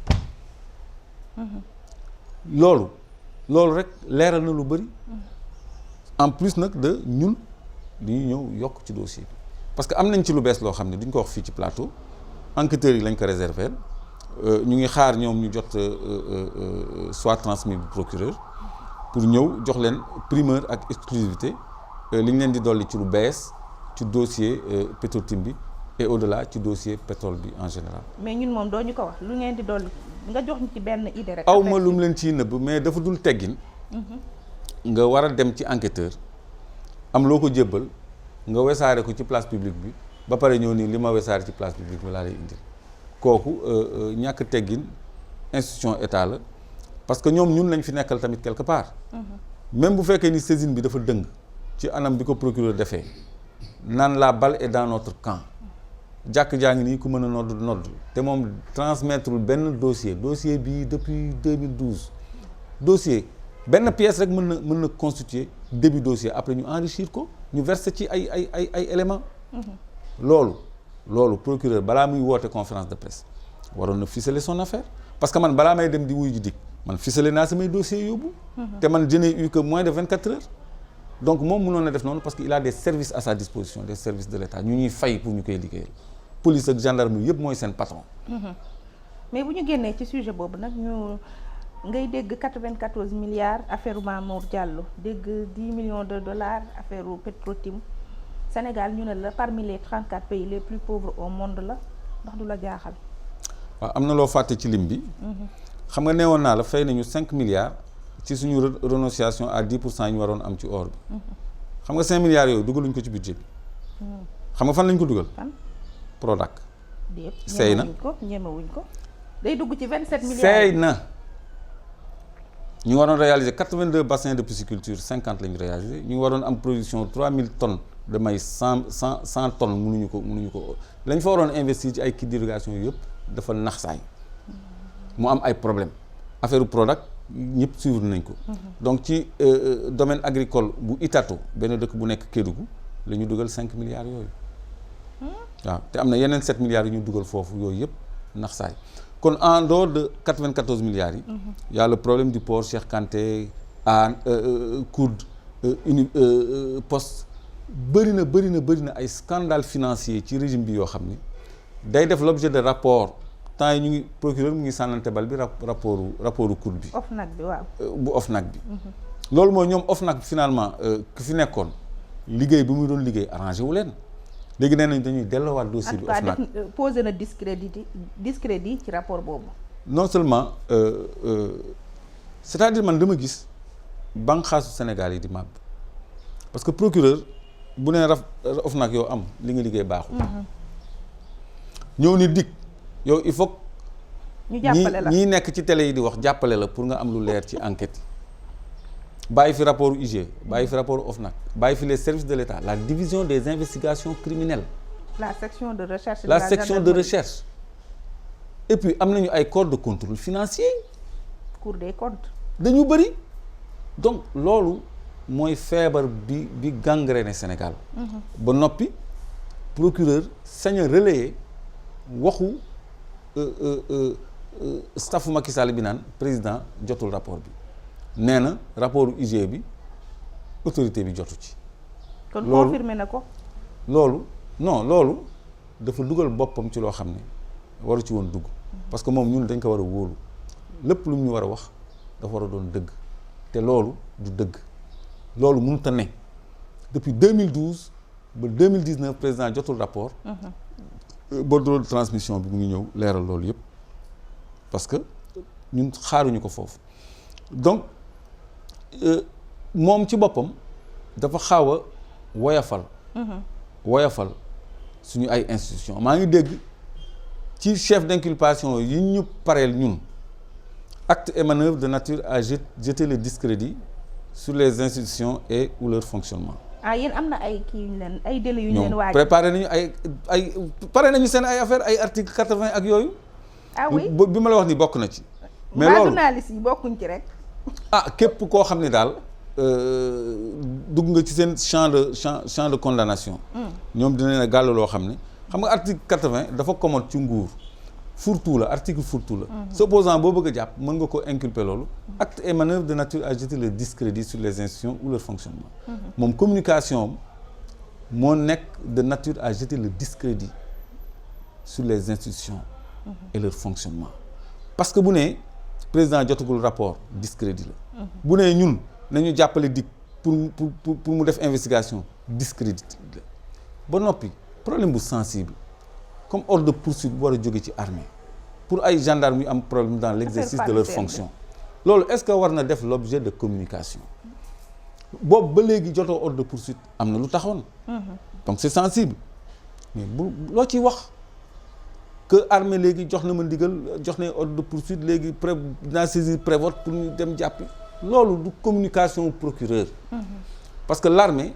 loolu rek leeral na lu bëri en plus nag de ñun dañuy ñëw yokk ci dossier bi parce que am nañ ci lu bees loo xam ne duñ ko wax fii ci plateau enquêteurs yi lañ ko réserver ñu ngi xaar ñoom ñu jot soit transmis bu procureur pour ñëw jox leen primeur ak exclusivité li ñu leen di dolli ci lu bees ci dossier Petro-Tim bi et au-delà ci dossier pétrole bi en général. mais ñun moom doo ñu ko wax lu ngeen di dolli nga jox ñu ci benn idée rek. aw ma lu mu leen ciy nëbb mais dafa dul teggin. nga war a dem ci enquêteur am loo ko jébbal nga wesaare ko ci place publique bi ba pare ñëw nii li ma wesaare ci place publique bi laa lay indil. kooku ñàkk teggin institution état la parce que ñoom ñun lañ fi nekkal tamit quelque part. même bu fekkee ni saisine bi dafa dëng ci anam bi ko procureur defee naan la balle est dans notre camp jàkk jaa ngi nii ku mën a nodd te moom transmettre benn dossier bii depuis 2012 dossier benn pièce rek mën na constituer début dossier après ñu enrichir ko ñu verser ci ay éléments. loolu procureur balaa muy woote conférence de presse waroon na ficeler son affaire parce que man balaa may dem di wuyu ji dik man ficeler naa samay dossiers yóbbu. te man je n'ai eu que moins de 24 heures. donc moom mënoon na def noonu parce que il a des services à sa disposition des services de l'État ñu ñuy fay pour ñu koy liggéeyal police ak gendarmerie yëpp mooy seen patron. mais bu ñu génnee ci sujet boobu nag ñu ngay dégg 94 milliards affaire Mamour Diallo dégg 10 millions de dollars affaire Petro-Tim Sénégal ñu ne la parmi les 34 pays les plus pauvres au monde la ndax du la jaaxal. waaw am na loo fàtte ci lim bi. xam nga neewoon naa la fay nañu 5 milliards ci suñu renonciation à 10% yi ñu waroon am ci or bi. xam nga 5 milliards yooyu dugaluñ ko ci budget bi. xam nga fan lañ ko dugal. fan Prodac. déet seey na ñemewuñ ko day dugg ci 27 milliards. seey na ñu waroon réaliser 82 bassins de pisciculture 50 la ñu réaliser ñu waroon am production 3000 tonnes. de maïs 100 tonnes mënuñu ko lañ fa waroon investir ci ay kits d'irrigation yëpp dafa nax saay mu am ay problème affaire Prodac ñëpp suivre nañ ko. donc ci domaine agricole bu Itato benn dëkk bu nekk Kédougou la ñu dugal 5 milliards yooyu. waaw te am na yeneen 7 milliards yu ñu dugal foofu yooyu yëpp nax saay kon en dehors de 94 milliards yi. y a le problème du port Cheikh Kanté à Koud Poste. bëri na ay scandale financier ci régime bi yoo xam ni day def l'objet de rapport temps yi ñu ngi procureur mu ngi sànnante bal bi rapportu cour bi OFNAC bi waaw bu OFNAC bi loolu mooy ñoom OFNAC finalement ki fi nekkoon liggéey bi muy doon liggéey arrangé wu leen léegi nee nañ dañuy delloowaat dossier bi OFNAC posé na discrédit ci rapport boobu non seulement c'est-à-dire man dama gis banqaasu Sénégal yi di màbb parce que procureur bu nee OFNAC yow am li nga liggéey baaxul ñëw ni dikk yow il faut ñu jàppale la ñii nekk ci télé yi di wax jàppale la pour nga am lu leer ci enquête yi bàyyi fi rapport IG bàyyi fi rapport OFNAC bàyyi fi les services de l'État la division des investigations criminelles la section de recherche la section de recherche et puis am nañu ay corps de contrôle financier Cour des comptes dañu bëri donc loolu mooy feebar bi gangréné Sénégal ba noppi procureur sañ a relayer waxu staffu Macky Sall bi naan président jotul rapport bi nee na rapport IG bi autorité bi jotu ci kon confirmé na ko loolu dafa dugal boppam ci loo xam ne waru ci woon dugg parce que moom ñun dañ ko war a wóolu lépp lu ñu war a wax dafa war a doon dëgg te loolu du dëgg loolu mënut a ne depuis 2012 ba 2019 président jotul rapport bordereau de transmission bi mu ngi ñëw leeral loolu yëpp parce que ñun xaaruñu ko foofu donc moom ci boppam dafa xaaw a woyafal suñu ay institution maa ngi dégg ci chef d'inculpation yi ñu pareel ñun acte et manœuvre de nature à jeter le discrédit sur les institutions et ou leur fonctionnement. Yéen am na ay kii yu ñu leen ay délais yu ñu leen waaj. préparé nañu ay pare nañu seen ay affaire ay article 80 ak yooyu. Oui bi ma la wax ni bokk na ci. mais loolu journaliste yi bokkuñ ci rek. képp koo xam ne daal dugg nga ci seen champ de condamnation. ñoom dinañ la gàll loo xam ne xam nga article 80 dafa commode ci nguur. fourre-tout la article fourre-tout la. sa opposant boo bëgg a jàpp mën nga ko inculper loolu. acte et manœuvre de nature à jeter le discrédit sur les institutions ou leur fonctionnement. moom communication moo nekk de nature à jeter le discrédit sur les institutions. et leur fonctionnement. parce que bu nee président jotagul rapport discrédit la. bu nee ñun nañu jàppale dik pour mu def investigation discrédit la ba noppi problème bu sensible. comme ordre de poursuite bu war a jóge ci armée pour ay gendarmes yu am problème dans l'exercice de leur fonction loolu est-ce que war na def l'objet de communication boobu ba léegi jotoo ordre de poursuite am na lu taxoon donc c'est sensible mais bu loo ciy wax que armée léegi jox na ma ndigal jox na ordre de poursuite léegi dinaa saisir prévote pour ñu dem jàppi loolu du communication procureur parce que l'armée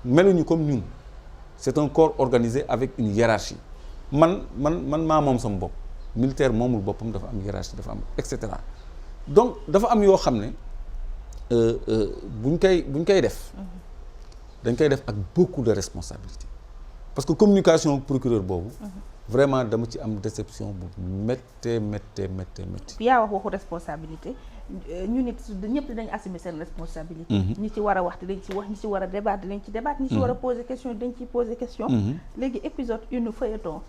meluñu comme ñun c'est un corps organisé avec une hiérarchie man maa moom sama bopp militaire moomul boppam dafa am hiérarchie dafa am et cetera donc dafa am yoo xam ne buñ koy def dañ koy def ak beaucoup de responsabilité parce que communication procureur boobu vraiment dama ci am déception bu méttee. yaa wax waxu responsabilité ñu nit ñëpp dinañ assumer seen responsabilité. ñi ci war a wax dinañ ci wax ñi ci war a débattre dinañ ci débattre ñi ci war a poser question dañ ciy poser question. léegi épisode 1 feuilleton.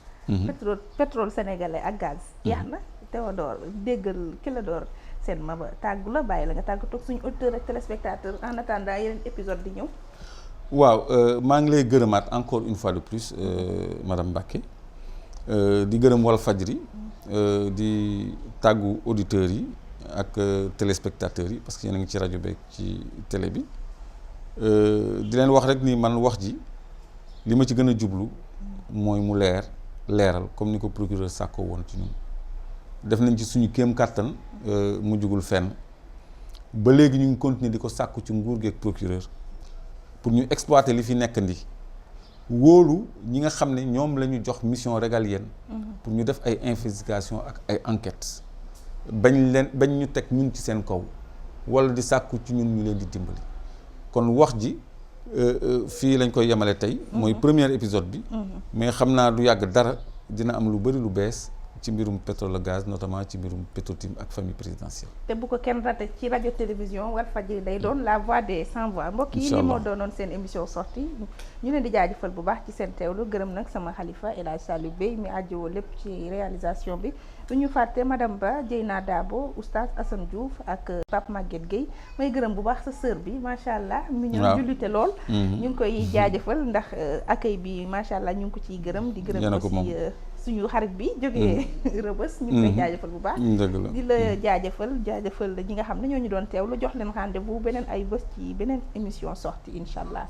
pétrole sénégalais ak gaz. jeex na Théodore déggal Clédor Sène ma ba tàggu la bàyyi la nga tàggu toog suñu auditeur ak téléspectateur en attendant yeneen épisode di ñëw. waaw maa ngi lay gërëmaat encore une fois de plus madame Mbacké di gërëm Walfadjri di tàggu auditeurs yi ak téléspectateurs yi parce que yéen a ngi ci rajo beeg ci télé bi di leen wax rek ni man wax ji li ma ci gën a jublu mooy mu leeral comme ni ko procureur sàkkoo woon ci ñun def nañ ci suñu kéem kàttan mu jugul fenn ba léegi ñu ngi continuer di ko sàkku ci nguur gi ak procureur pour ñu exploiter li fi nekkandi wóolu ñi nga xam ne ñoom la ñu jox mission régalienne pour ñu def ay investigation ak ay enquêtes bañ ñu teg ñun ci seen kaw wala di sàkku ci ñun ñu leen di dimbali kon wax ji fii lañ koy yemale tey mooy premier épisode bi mais xam naa du yàgg dara dina am lu bari lu bees ci mbirum pétrole gaz notamment ci mbirum Petro-Tim ak famille présidentielle. te bu ko kenn raté ci rajo télévision Walfadjri day doon la voix des sans voix. mbokk yi li moo doonoon seen émission sortie ñu leen di jaajëfal bu baax ci seen teewlu gërëm nag sama xalifa El Hadj Saliou Bey mi àjjowoo lépp ci réalisation bi du ñu fàtte madame Ba Dieyna Dabo oustaz Assane Diouf ak Pape Maguette Gueye may gërëm bu baax sa sœur bi macha allah. mi ñëw jullite lool. ñu ngi koy jaajëfal ndax accueil bi macha allah ñu ngi ko ciy gërëm. di gërëm aussi suñu xarit bi jógee Rëbës ñu ngi koy jaajëfal bu baax. di la jaajëfal ñi nga xam ne ñoo ñu doon teewlu jox leen rendez-vous beneen ay bés ci beneen émission sortie incha allah.